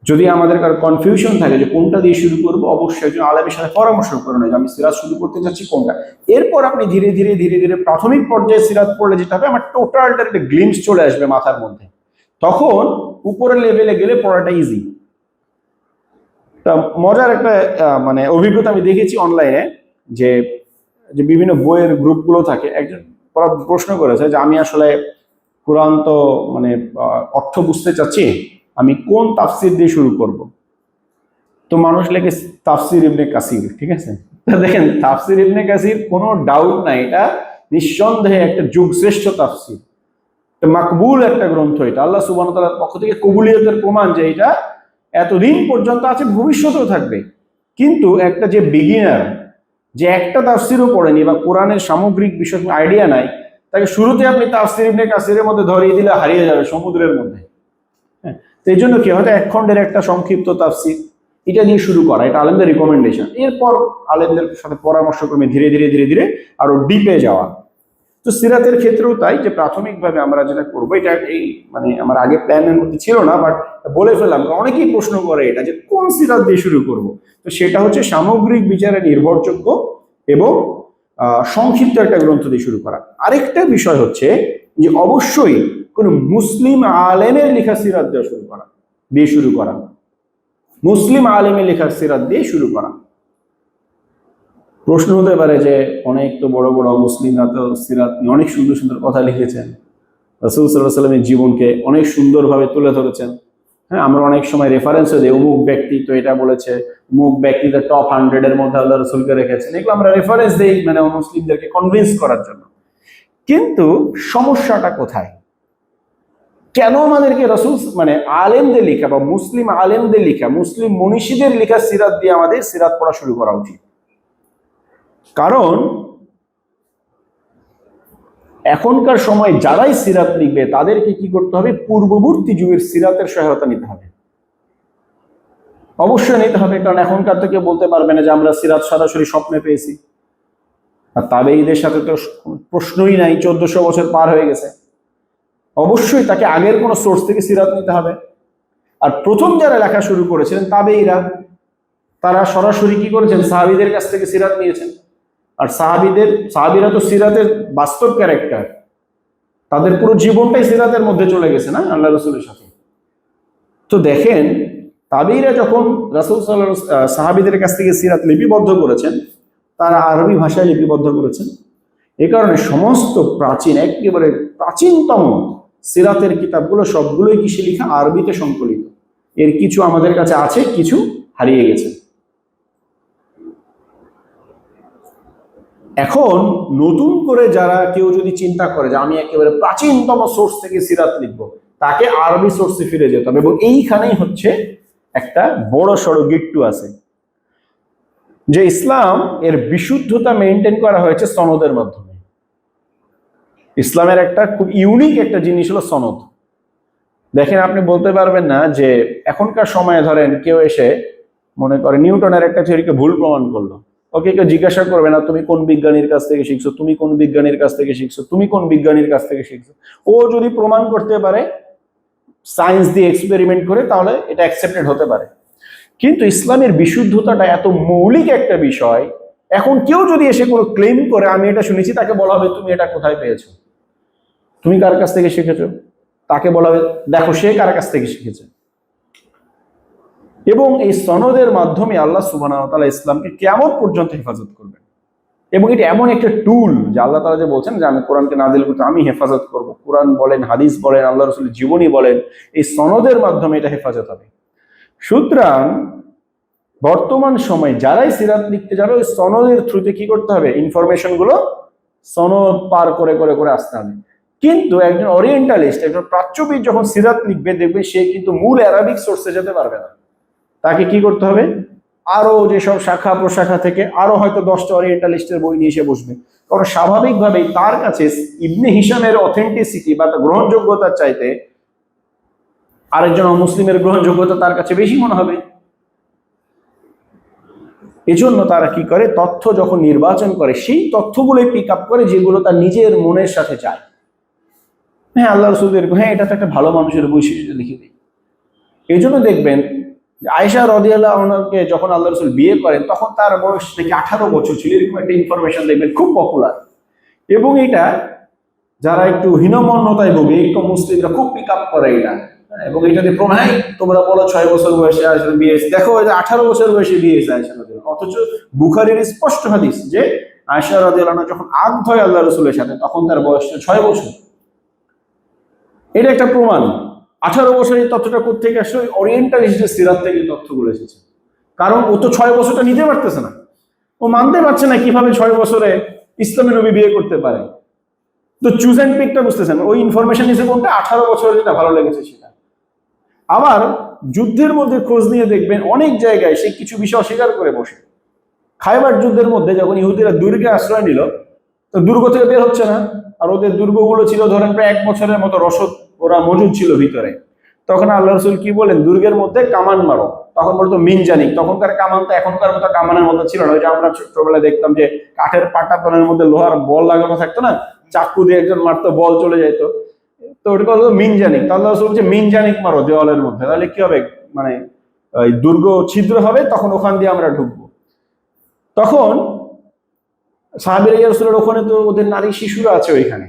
যদি আমাদের কারো কনফিউশন থাকে যে কোনটা দিয়ে শুরু করবো, অবশ্যই একজন আলেমের সাথে পরামর্শ করে নেয় যে আমি সিরাত শুরু করতে চাচ্ছি কোনটা। এরপর আপনি ধীরে ধীরে ধীরে ধীরে প্রাথমিক পর্যায়ে সিরাত পড়লে যেটা হবে, আমার টোটালটার একটা গ্লিমস চলে আসবে মাথার মধ্যে, তখন উপরের লেভেলে গেলে পড়াটা ইজি। তা মজার একটা মানে অভিজ্ঞতা আমি দেখেছি অনলাইনে, যে যে বিভিন্ন বইয়ের গ্রুপগুলো থাকে, একজন প্রশ্ন করেছে যে আমি আসলে কোরআন তো মানে অর্থ বুঝতে চাচ্ছি, আমি কোন তাফসির দিয়ে শুরু করব? তো মানুষ লেখে তাফসির ইবনে কাসির, ঠিক আছে। দেখেন তাফসির ইবনে কাসির কোনো ডাউট নাই, এটা নিঃসন্দেহে একটা যুগশ্রেষ্ঠ তাফসির, মাকবুল একটা গ্রন্থ, এটা আল্লাহ সুবহানাহু ওয়া তাআলার পক্ষ থেকে কবুলিয়তের প্রমাণ যে এটা এতদিন পর্যন্ত আছে, ভবিষ্যতেও থাকবে। কিন্তু একটা যে বিগিনার, যে একটা তাফসিরও পড়েনি বা কোরআনের সামগ্রিক বিষয় আইডিয়া নাই, তাকে শুরুতে আপনি তাফসির ইবনে কাসিরের মধ্যে ধরিয়ে দিলে হারিয়ে যাবে সমুদ্রের মধ্যে। হ্যাঁ, তো এই জন্য কি হয়তো এক খণ্ডের একটা সংক্ষিপ্ত তাফসির, এটা দিয়ে শুরু করা, এটা আলেমদের রিকমেন্ডেশন। এরপর আলেমদের সাথে পরামর্শ ক্রমে ধীরে ধীরে ধীরে ধীরে আরো ডিপে যাওয়া। তো সিরাতের ক্ষেত্রেও তাই, যে প্রাথমিকভাবে আমরা যেটা করবো, এটা এই মানে আমার আগে প্ল্যানের মধ্যে ছিল না, বাট বলে ফেললাম, অনেকেই প্রশ্ন করে এটা যে কোন সিরাত দিয়ে শুরু করব। তো সেটা হচ্ছে সামগ্রিক বিচারে নির্ভরযোগ্য এবং সংক্ষিপ্ত একটা গ্রন্থ দিয়ে শুরু করা। আরেকটা বিষয় হচ্ছে যে অবশ্যই কোন মুসলিম আলেমের লেখা সিরাত দিয়ে শুরু করা, মুসলিম আলেমের লেখা সিরাত দিয়ে শুরু করা। প্রশ্ন হতে পারে যে অনেক তো বড় বড় মুসলিমরা তো সিরাত নিয়ে অনেক সুন্দর সুন্দর কথা লিখেছেন, রাসূল সাল্লাল্লাহু আলাইহি ওয়াসাল্লামের জীবনকে অনেক সুন্দরভাবে তুলে ধরেছেন। হ্যাঁ, আমরা অনেক সময় রেফারেন্সও দিই, অমুক ব্যক্তি তো এটা বলেছে, অমুক ব্যক্তিদের টপ 100 এর মধ্যে আল্লাহ রাসূলকে রেখেছেন, এগুলো আমরা রেফারেন্স দিই মানে মুসলিমদেরকে কনভিন্স করার জন্য। কিন্তু সমস্যাটা কোথায়? কেন আমাদেরকে রাসূল মানে আলেমদের লেখা বা মুসলিম আলেমদের লেখা, মুসলিম মনীষীদের লেখা সিরাত দিয়ে আমাদের সিরাত পড়া শুরু করা উচিত? কারণ এখনকার সময় যারাই সিরাত লিখবে তাদেরকে কি করতে হবে? পূর্ববর্তী যুগের সিরাতের সহায়তা নিতে হবে, অবশ্যই নিতে হবে। কারণ এখনকার থেকে বলতে পারবে না যে আমরা সিরাত সরাসরি স্বপ্নে পেয়েছি, আর তাবেঈদের সাথে তো প্রশ্নই নাই, 1400 বছর পার হয়ে গেছে। অবশ্যই তাকে আগের কোনো সোর্স থেকে সিরাত নিতে হবে। আর প্রথম যারা লেখা শুরু করেছিলেন তাবেঈরা, তারা সরাসরি কি করেছেন? সাহাবীদের কাছ থেকে সিরাত নিয়েছেন। আর সাহাবীরা তো সিরাতের বাস্তব ক্যারেক্টার, তাদের পুরো জীবনটাই সিরাতের মধ্যে চলে গেছে না আল্লাহ রাসূলের সাথে। তো দেখেন তাবেঈরা যখন রাসূল সাল্লাল্লাহু আলাইহি ওয়াসাল্লাম সাহাবীদের কাছ থেকে সিরাত লিপিবদ্ধ করেছেন, তারা আরবি ভাষায় লিপিবদ্ধ করেছেন। এই কারণে সমস্ত প্রাচীন, একেবারে প্রাচীনতম সিরাতের কিতাবগুলো সবগুলোই কিসে লেখা? আরবিতে সংকলিত। এর কিছু আমাদের কাছে আছে, কিছু হারিয়ে গেছে। এখন নতুন করে যারা কেউ যদি চিন্তা করে যে আমি একেবারে প্রাচীনতম সোর্স থেকে সিরাত লিখবো, তাকে আরবি সোর্সে ফিরে যেতে হবে। এবং এইখানেই হচ্ছে একটা বড় সড়ো গিট্টু আছে, যে ইসলাম এর বিশুদ্ধতা মেনটেন করা হয়েছে সনদের মাধ্যমে। ইসলামের একটা খুব ইউনিক একটা জিনিস হলো সনদ। দেখেন আপনি বলতে পারবেন না যে এখনকার সময়ে ধরেন কেউ এসে মনে করে নিউটনের একটা থিওরিকে ভুল প্রমাণ করলো, ওকে কেউ জিজ্ঞাসা করবে না তুমি কোন বিজ্ঞানীর কাছ থেকে শিখছো, তুমি কোন বিজ্ঞানীর কাছ থেকে শিখছো, তুমি কোন বিজ্ঞানীর কাছ থেকে শিখছো। ও যদি প্রমাণ করতে পারে সায়েন্স দিয়ে এক্সপেরিমেন্ট করে, তাহলে এটা অ্যাকসেপ্টেড হতে পারে। কিন্তু ইসলামের বিশুদ্ধতাটা এত মৌলিক একটা বিষয়, এখন কেউ যদি এসে কোনো ক্লেম করে আমি এটা শুনেছি, তাকে বলা হবে তুমি এটা কোথায় পেয়েছো, তুমি কার কাছ থেকে শিখেছো? তাকে বলা হবে দেখো সে কার কাছ থেকে শিখেছে। এবং এই সনদের মাধ্যমে আল্লাহ সুবহানাহু ওয়া তাআলা ইসলামকে কিয়ামত পর্যন্ত হেফাজত করবেন। এবং এটা এমন একটা টুল যে আল্লাহ তাআলা যে বলছেন যে আমি কোরআনকে নাযিল করতে আমি হেফাজত করব, কোরআন বলেন, হাদিস বলেন, আল্লাহ রাসূলের জীবনী বলেন, এই সনদের মাধ্যমে এটা হেফাজত হবে। সুতরাং বর্তমান সময়ে যারাই সিরাত লিখতে যাবে, ওই সনদের থ্রুতে কি করতে হবে? ইনফরমেশন গুলো সনদ পার করে করে করে আসতে হবে। কিন্তু একজন ওরিয়েন্টালিস্ট, একজন প্রাচ্যবিদ যখন সিরাত লিখবে, দেখবে সে কিন্তু মূল অ্যারাবিক সোর্সে যেতে পারবে না। তাকে কি করতে হবে? আরো যেসব শাখা প্রশাখা থেকে আরো হয়তো 10টা ওরিয়েন্টালিস্টের বই নিয়ে এসে বসবে। কারণ স্বাভাবিকভাবেই তার কাছে ইবনে হিশামের অথেন্টিসিটি বা তার গ্রহণযোগ্যতার চাইতে আরেকজন অমুসলিমের গ্রহণযোগ্যতা তার কাছে বেশি মনে হবে। এজন্য তারা কি করে, তথ্য যখন নির্বাচন করে সেই তথ্যগুলোই পিক আপ করে যেগুলো তার নিজের মনের সাথে চায়। হ্যাঁ, আল্লাহ রসুলের, হ্যাঁ এটা তো একটা ভালো মানুষের বৈশিষ্ট্য, লিখে দিই। এই জন্য দেখবেন আয়েশা রাদিয়াল্লাহু আনহাকে যখন আল্লাহ রসুল বিয়ে করেন তখন তার বয়স নাকি 18 বছর ছিল, এরকম একটা ইনফরমেশন দেখবেন খুব পপুলার। এবং এটা যারা একটু হীনমন্যতায় ভোগে এরকম মুসলিমরা খুব পিক আপ করে এটা, এবং এটাতে প্রমাণ, তোমরা বলো 6 বছর বয়সে আয়েশা বিয়ে হয়েছে, দেখো 18 বছর বয়সে বিয়ে হয়েছে আয়েশা রাদিয়াল্লাহু আনহা। অথচ বুখারীর স্পষ্ট হাদিস যে আয়েশা রাদিয়াল্লাহু আনহা যখন আগ হয় আল্লাহ রসুলের সাথে তখন তার বয়স 6 বছর। এটা একটা প্রমাণ। 18 বছরের তথ্যটা কোথেকে আসলে ওরিয়েন্টালিস্টদের সিরাত থেকে তথ্যগুলো এসেছে। কারণ ও তো 6 বছরটা নিতে পারতেছে না, ও মানতে পারছে না কিভাবে 6 বছরে ইসলামী নবী বিয়ে করতে পারে। তো চুজ অ্যান্ড পিকটা বুঝতেছেন, ওই ইনফরমেশন নিয়েছে কোনটা, 18 বছরে যেটা ভালো লেগেছে সেটা। আবার যুদ্ধের মধ্যে খোঁজ নিয়ে দেখবেন অনেক জায়গায় সে কিছু বিষয় অস্বীকার করে বসে। খায়বার যুদ্ধের মধ্যে যখন ইহুদিরা দুর্গে আশ্রয় নিল, তো দুর্গ থেকে বের হচ্ছে না, আর ওদের দুর্গগুলো ছিল ধরেন প্রায় 1 বছরের মতো রসদ ওরা মজুদ ছিল ভিতরে। তখন আল্লাহ রসুল কি বলেন, দুর্গের মধ্যে কামান মারো। তখন বলতো মিনজানিক, তখনকার কামান তো এখনকার মতো কামানের মতো ছিল না। ওই যে আমরা ছোটবেলায় দেখতাম যে কাঠের পাটাতনের মধ্যে লোহার বল লাগানো থাকতো না, চাকু দিয়ে একজন মারতো বল চলে যেত, তো ওটা বলতো মিনজানিক। তো আল্লাহ রসুল বলছে মিনজানিক মারো দেওয়ালের মধ্যে, তাহলে কি হবে, মানে ওই দুর্গ ছিদ্র হবে, তখন ওখান দিয়ে আমরা ঢুকবো। তখন সাহাবীরা ইয়া রাসূলুল্লাহ, ওখানে তো ওদের নারী শিশুরা আছে ওইখানে,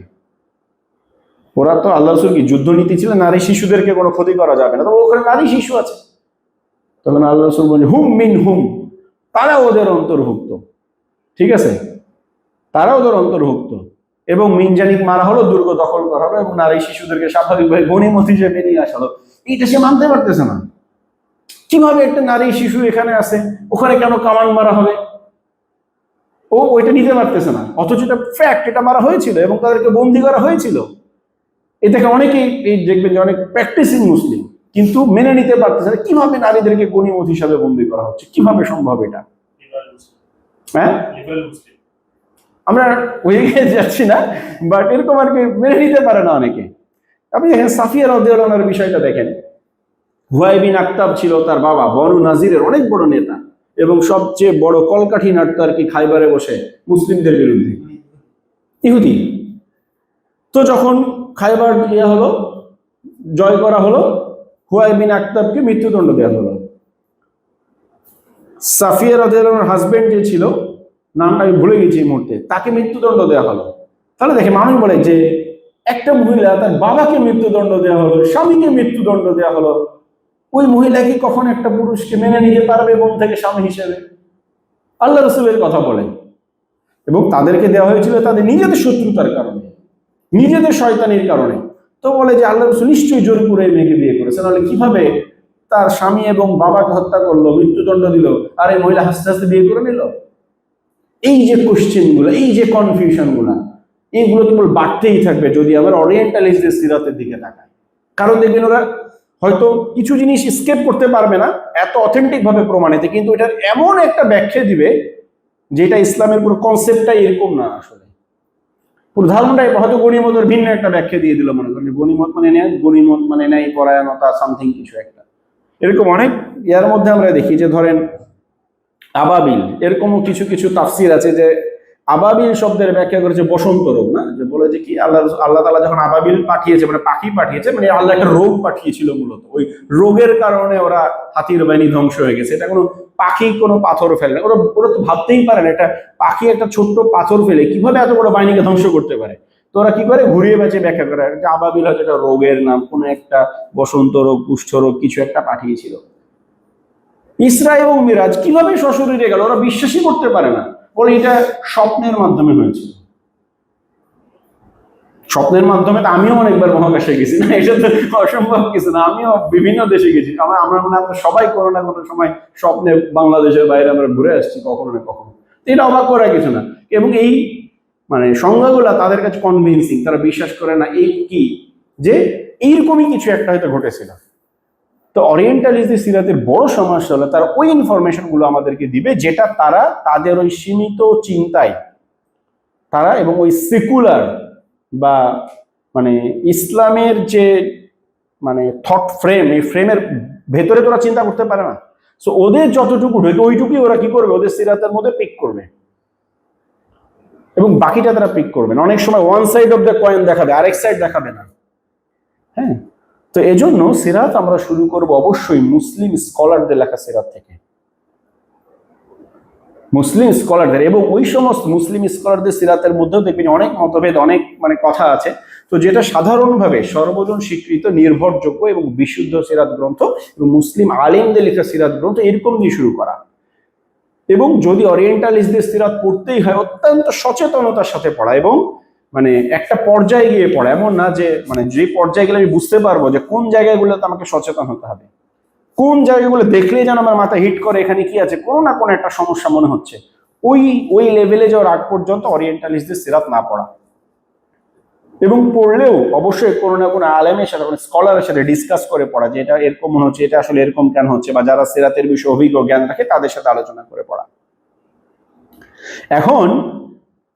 ওরা তো আল্লাহ রসুল কি যুদ্ধ নীতি ছিল নারী শিশুদেরকে কোনো ক্ষতি করা যাবে না, তো ওখানে নারী শিশু আছে। তখন আল্লাহ রসুল বলছে হুম মিন হুম, তারা ওদের অন্তর্ভুক্ত, ঠিক আছে, তারা ওদের অন্তর্ভুক্ত। এবং মিনজানিক মারা হলো, দুর্গ দখল করা হলো, এবং নারী শিশুদেরকে স্বাভাবিকভাবে গনিমত হিসেবে নিয়ে আসা হলো। এইটা সে মানতে পারতেছে না, কিভাবে একটা নারী শিশু এখানে আছে, ওখানে কেন কামান মারা হবে, ও ওইটা নিতে পারতেছে না। অথচ এটা ফ্যাক্ট, এটা মারা হয়েছিল এবং তাদেরকে বন্দি করা হয়েছিল। এ থেকে অনেকেই দেখবেন যে অনেক প্র্যাকটিসিং মুসলিম কিন্তু মেনে নিতে পারতেছে না, কিভাবে নারীদেরকে গনিমত হিসাবে বন্দি করা হচ্ছে, কিভাবে সম্ভব এটা। হ্যাঁ, আমরা ওই যাচ্ছি না, বাট এরকম আর কি মেনে নিতে পারে না অনেকে। আপনি দেখেন সাফিয়া রাদিয়াল্লাহু আনহার বিষয়টা দেখেন, হুয়াই বিন আখতাব ছিল তার বাবা, বনু নাজিরের অনেক বড় নেতা এবং সবচেয়ে বড় কলকাঠি নাড়তো আর কি খাইবারে বসে মুসলিমদের বিরুদ্ধে, ইহুদি। তো যখন খাইবার ইয়ে হলো, জয় করা হলো, হুয়াই বিন আখতাবকে মৃত্যুদণ্ড দেওয়া হলো। সাফিয়া রাদিয়াল্লাহু আনহার হাজবেন্ড যে ছিল, নামটা আমি ভুলে গেছি এই মুহূর্তে, তাকে মৃত্যুদণ্ড দেওয়া হলো। তাহলে দেখে মানুষ বলে যে একটা মহিলা তার বাবাকে মৃত্যুদণ্ড দেওয়া হলো, স্বামীকে মৃত্যুদণ্ড দেওয়া হলো, ওই মহিলা কি কখন একটা পুরুষকে মেনে নিতে পারবে মন থেকে স্বামী হিসেবে? আল্লাহ রসুলের কথা বলে। এবং তাদেরকে দেওয়া হয়েছিল তাদের নিজেদের শত্রুতার কারণে, নিজেদের শয়তানির কারণে। তো বলে যে আল্লাহ রসুল নিশ্চয়ই জোর করে মেয়েকে বিয়ে করেছে, নাহলে কিভাবে তার স্বামী এবং বাবাকে হত্যা করলো, মৃত্যুদণ্ড দিল, আর এই মহিলা হাসতে হাসতে বিয়ে করে নিল। এই যে কোশ্চেন গুলো, এই যে কনফিউশন গুলা, এইগুলো কেবল বাড়তেই থাকবে যদি আবার ওরিয়েন্টালিস্টদের সিরাতের দিকে তাকায়। কারণ দেখবেন ওরা হয়তো কিছু জিনিস স্কেপ করতে পারবে না এত অথেন্টিক ভাবে প্রমাণিত, কিন্তু এটার এমন একটা ব্যাখ্যা দিবে যেটা ইসলামের পুরো কনসেপ্টটাই এরকম না, আসলে পুরো ধারণাটাই হয়তো গনিমতের ভিন্ন একটা ব্যাখ্যা দিয়ে দিল, মনে করেন গনিমত মানে নেয়, গনিমত মানে নেয় পরায়ণতা, সামথিং কিছু একটা এরকম। অনেক ইয়ার মধ্যে আমরা দেখি যে ধরেন আবাবিল, এরকমও কিছু কিছু তাফসির আছে যে আবাবিল শব্দের ব্যাখ্যা করেছে বসন্ত রোগ, না, যে বলে যে কি আল্লাহ তাআলা যখন আবাবিল পাঠিয়েছে, মানে পাখি পাঠিয়েছে, মানে আল্লাহ একটা রোগ পাঠিয়েছিল, মূলত ওই রোগের কারণে ওরা হাতির বাহিনী ধ্বংস হয়ে গেছে। এটা কোনো পাখি কোনো পাথর ফেলে না, ওরা ওরা তো ভাবতেই পারে না একটা পাখি একটা ছোট্ট পাথর ফেলে কিভাবে এত বড় বাহিনীকে ধ্বংস করতে পারে। তো ওরা কি করে ঘুরিয়ে বেঁচে ব্যাখ্যা করে যে আবাবিল হচ্ছে একটা রোগের নাম, কোনো একটা বসন্ত রোগ, কুষ্ঠ রোগ কিছু একটা পাঠিয়েছিল। ইসরা এবং মিরাজ কিভাবে সশরীরে গেল, ওরা বিশ্বাসই করতে পারে না, বলে এটা স্বপ্নের মাধ্যমে হয়েছিল। স্বপ্নের মাধ্যমে তো আমিও অনেকবার মহাকাশে গেছি, না এটা তো অসম্ভব কিছু না, আমিও বিভিন্ন দেশে গেছি, আমরা মনে হয় সবাই কোনো না কোনো সময় স্বপ্নে বাংলাদেশের বাইরে আমরা ঘুরে আসছি কখনো না কখনো। এটা অবাক করার কিছু না। এবং এই মানে সংজ্ঞাগুলা তাদের কাছে কনভিন্সিং, তারা বিশ্বাস করে না এই কি যে এইরকমই কিছু একটা হয়তো ঘটেছিল। তো অরিয়েন্টালিস্টদের সিরাতের বড় সমস্যা হলো তারা ওই ইনফরমেশনগুলো আমাদেরকে দিবে যেটা তারা তাদের ওই সীমিত চিন্তায় তারা এবং ওই সেকুলার বা মানে ইসলামের যে মানে থট ফ্রেম, এই ফ্রেমের ভেতরে তোরা চিন্তা করতে পারে না। সো ওদের যতটুকু ঢোকে ওইটুকুই ওরা কি করবে, ওদের সিরাতের মধ্যে পিক করবে এবং বাকিটা তারা পিক করবে না। অনেক সময় one side of the coin দেখাবে, আরেক সাইড দেখাবে না। হ্যাঁ, তো এজন্য সিরাত আমরা শুরু করব অবশ্যই মুসলিম স্কলারদের লেখা সিরাত থেকে, মুসলিম স্কলারদের। এবং ওই সমস্ত মুসলিম স্কলারদের সিরাতের মধ্যেও দেখবেন অনেক মতভেদ, অনেক মানে কথা আছে। তো যেটা সাধারণভাবে সর্বজন স্বীকৃত, নির্ভরযোগ্য এবং বিশুদ্ধ সিরাত গ্রন্থ এবং মুসলিম আলিমদের লেখা সিরাত গ্রন্থ, এরকম দিয়ে শুরু করা। এবং যদি অরিয়েন্টালিস্টদের সিরাত পড়তেই হয় অত্যন্ত সচেতনতার সাথে পড়া এবং মানে একটা পর্যায়ে গিয়ে পড়া, এমন না যে মানে যে পর্যায়ে গেলে আমি বুঝতে পারবো যে কোন জায়গাগুলোতে আমাকে সচেতন হতে হবে, কোন জায়গাগুলো দেখলেই যেন আমার মাথা হিট করে এখানে কি আছে, কোনো না কোনো একটা সমস্যা মনে হচ্ছে, ওই ওই লেভেলে যাওয়ার আগ পর্যন্ত অরিয়েন্টালিস্টদের সিরাত না পড়া। এবং পড়লেও অবশ্যই কোনো না কোনো আলেমের সাথে, কোনো স্কলারের সাথে ডিসকাস করে পড়া, যে এটা এরকম মনে হচ্ছে, এটা আসলে এরকম কেন হচ্ছে, বা যারা সিরাতের বিষয়ে অভিজ্ঞ জ্ঞান রাখে তাদের সাথে আলোচনা করে পড়া। এখন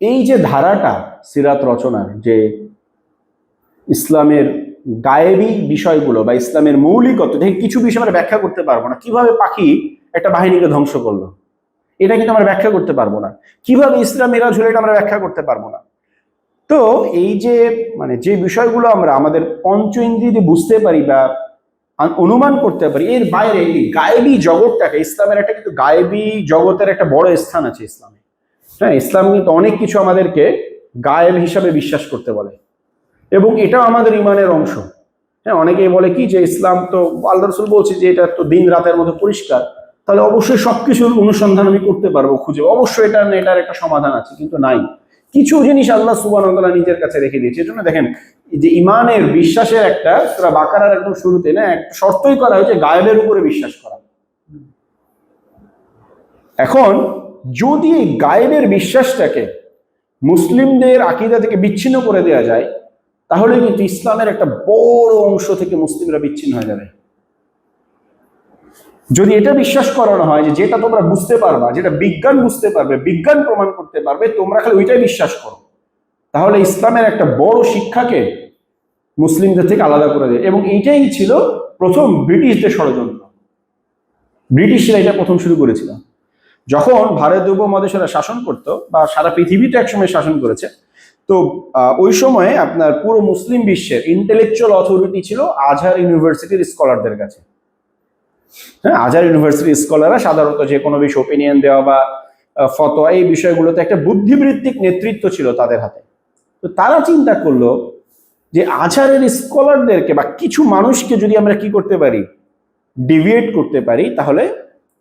এই যে ধারাটা সিরাত রচনার, যে ইসলামের গায়েবী বিষয়গুলো বা ইসলামের মৌলিকত্ব, দেখি কিছু বিষয় আমরা ব্যাখ্যা করতে পারবো না। কিভাবে পাখি একটা বাহিনীকে ধ্বংস করলো এটা কিন্তু আমরা ব্যাখ্যা করতে পারবো না। কিভাবে ইসলাম মিরাজ হলো এটা আমরা ব্যাখ্যা করতে পারবো না। তো এই যে মানে যে বিষয়গুলো আমরা আমাদের পঞ্চ ইন্দ্রিয় দিয়ে বুঝতে পারি বা অনুমান করতে পারি, এর বাইরে এই গায়েবী জগৎটাকে, ইসলামের একটা কিন্তু গায়েবী জগতের একটা বড় স্থান আছে ইসলামে। হ্যাঁ, ইসলাম কিন্তু অনেক কিছু আমাদেরকে গায়েব হিসাবে বিশ্বাস করতে বলে এবং এটাও আমাদের ইমানের অংশ। হ্যাঁ, অনেকেই বলে কি যে ইসলাম তো আল্লাহ রাসূল বলছে যে এটা তো দিন রাতের মতো পরিষ্কার, তাহলে অবশ্যই সবকিছুর অনুসন্ধান আমি করতে পারবো, খুঁজে অবশ্যই এটার একটা সমাধান আছে। কিন্তু নাই, কিছু জিনিস আল্লাহ সুবহানাহু ওয়া তাআলা নিজের কাছে রেখে দিয়েছে। এজন্য দেখেন যে ইমানের বিশ্বাসের একটা সূরা বাকারার একদম শুরুতে না একটা শর্তই করা হয়েছে গায়েবের উপরে বিশ্বাস করা। এখন যদি এই গায়েবের বিশ্বাসটাকে মুসলিমদের আকীদা থেকে বিচ্ছিন্ন করে দেওয়া যায়, তাহলে কিন্তু ইসলামের একটা বড় অংশ থেকে মুসলিমরা বিচ্ছিন্ন হয়ে যাবে। যদি এটা বিশ্বাস করানো হয় যে যেটা তোমরা বুঝতে পারবা, যেটা বিজ্ঞান বুঝতে পারবে, বিজ্ঞান প্রমাণ করতে পারবে, তোমরা খালি ওইটাই বিশ্বাস করো, তাহলে ইসলামের একটা বড় শিক্ষাকে মুসলিমদের থেকে আলাদা করে দেয়। এবং এইটাই ছিল প্রথম ব্রিটিশদের ষড়যন্ত্র। ব্রিটিশরা এটা প্রথম শুরু করেছিল। যখন ভারত উপমহাদেশেরা শাসন করত বা সারা পৃথিবীতে একসময় শাসন করেছে, তো ওই সময়ে আপনার পুরো মুসলিম বিশ্বের ইন্টেলেকচুয়াল অথরিটি ছিল আজহার ইউনিভার্সিটির স্কলারদের কাছে। হ্যাঁ, আজহার ইউনিভার্সিটির স্কলাররা সাধারণত যে কোনো বিষয়ে ওপিনিয়ন দেওয়া বা ফতোয়া, এই বিষয়গুলোতে একটা বুদ্ধিবৃত্তিক নেতৃত্ব ছিল তাদের হাতে। তো তারা চিন্তা করলো যে আজহারের স্কলারদেরকে বা কিছু মানুষকে যদি আমরা কি করতে পারি, ডিভিয়েট করতে পারি, তাহলে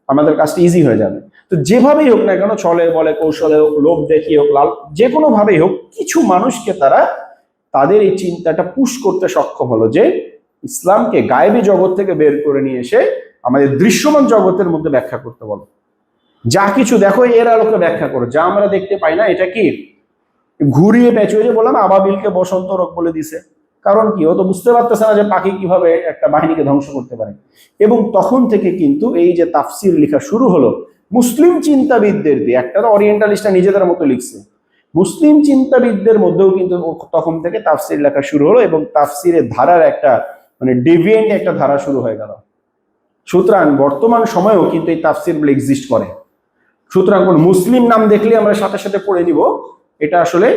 আমাদের কাজটা ইজি হয়ে যাবে। তো যেভাবেই হোক না কেন, ছলে বলে কৌশলে হোক, লোভ দেখিয়ে হোক, লাল যে কোনো ভাবেই হোক, কিছু মানুষকে তারা তাদের এই চিন্তাটা পুশ করতে সক্ষম হলো যে ইসলামকে গায়েবী জগৎ থেকে বের করে নিয়ে এসে আমাদের দৃশ্যমান জগতের মধ্যে ব্যাখ্যা করতে বলো। যা কিছু দেখো এর আলোকে ব্যাখ্যা করো, যা আমরা দেখতে পাই না এটা কি ঘুরিয়ে পেঁচিয়ে, যে বললাম আবাবিলকে বসন্ত রোগ বলে দিছে। কারণ কি, ও তো বুঝতে পারতেছে না যে পাখি কিভাবে একটা বাহিনীকে ধ্বংস করতে পারে। এবং তখন থেকে কিন্তু এই যে তাফসির লেখা শুরু হলো মুসলিম চিন্তাবিদদের দিয়ে। একটা তো অরিয়েন্টালিস্টরা নিজেদের মতো লিখছে, মুসলিম চিন্তাবিদদের মধ্যেও কিন্তু তখন থেকে তাফসির লেখা শুরু হলো এবং তাফসিরের ধারার একটা মানে ডেভিয়েন্ট একটা ধারা শুরু হয়ে গেল। সুতরাং বর্তমান সময়েও কিন্তু এই তাফসিরগুলো এক্সিস্ট করে। সুতরাং কোন মুসলিম নাম দেখলে আমরা সাথে সাথে পড়ে নিব, এটা আসলে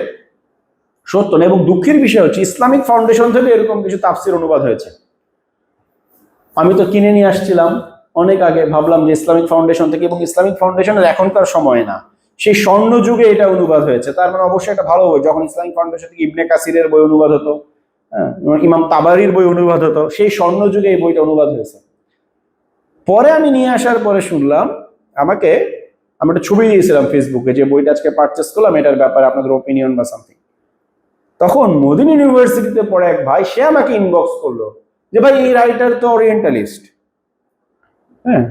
সত্য না। এবং দুঃখের বিষয় হচ্ছে ইসলামিক ফাউন্ডেশন থেকে এরকম কিছু তাফসির অনুবাদ হয়েছে। আমি তো কিনে নিয়ে আসছিলাম অনেক আগে, ভাবলাম যে ইসলামিক ফাউন্ডেশন থেকে, এবং ইসলামিক ফাউন্ডেশনের এখনকার সময় না, সেই স্বর্ণ যুগে এটা অনুবাদ হয়েছে। তার মানে অবশ্যই এটা ভালো বই। যখন ইসলামিক ফাউন্ডেশন থেকে ইবনে কাসিরের বই অনুবাদ হতো, হ্যাঁ, ইমাম তাবারির বই অনুবাদ হতো, সেই স্বর্ণ যুগে এই বইটা অনুবাদ হয়েছে। পরে আমি নিয়ে আসার পরে শুনলাম, আমি একটা ছবি দিয়েছিলাম ফেসবুকে যে বইটা আজকে পারচেস করলাম, এটার ব্যাপারে আপনাদের ওপিনিয়ন বা সামথিং। তখন মদিনা ইউনিভার্সিটিতে পড়ে এক ভাই, সে আমাকে ইনবক্স করলো যে ভাই এই রাইটার তো ওরিয়েন্টালিস্ট। হ্যাঁ,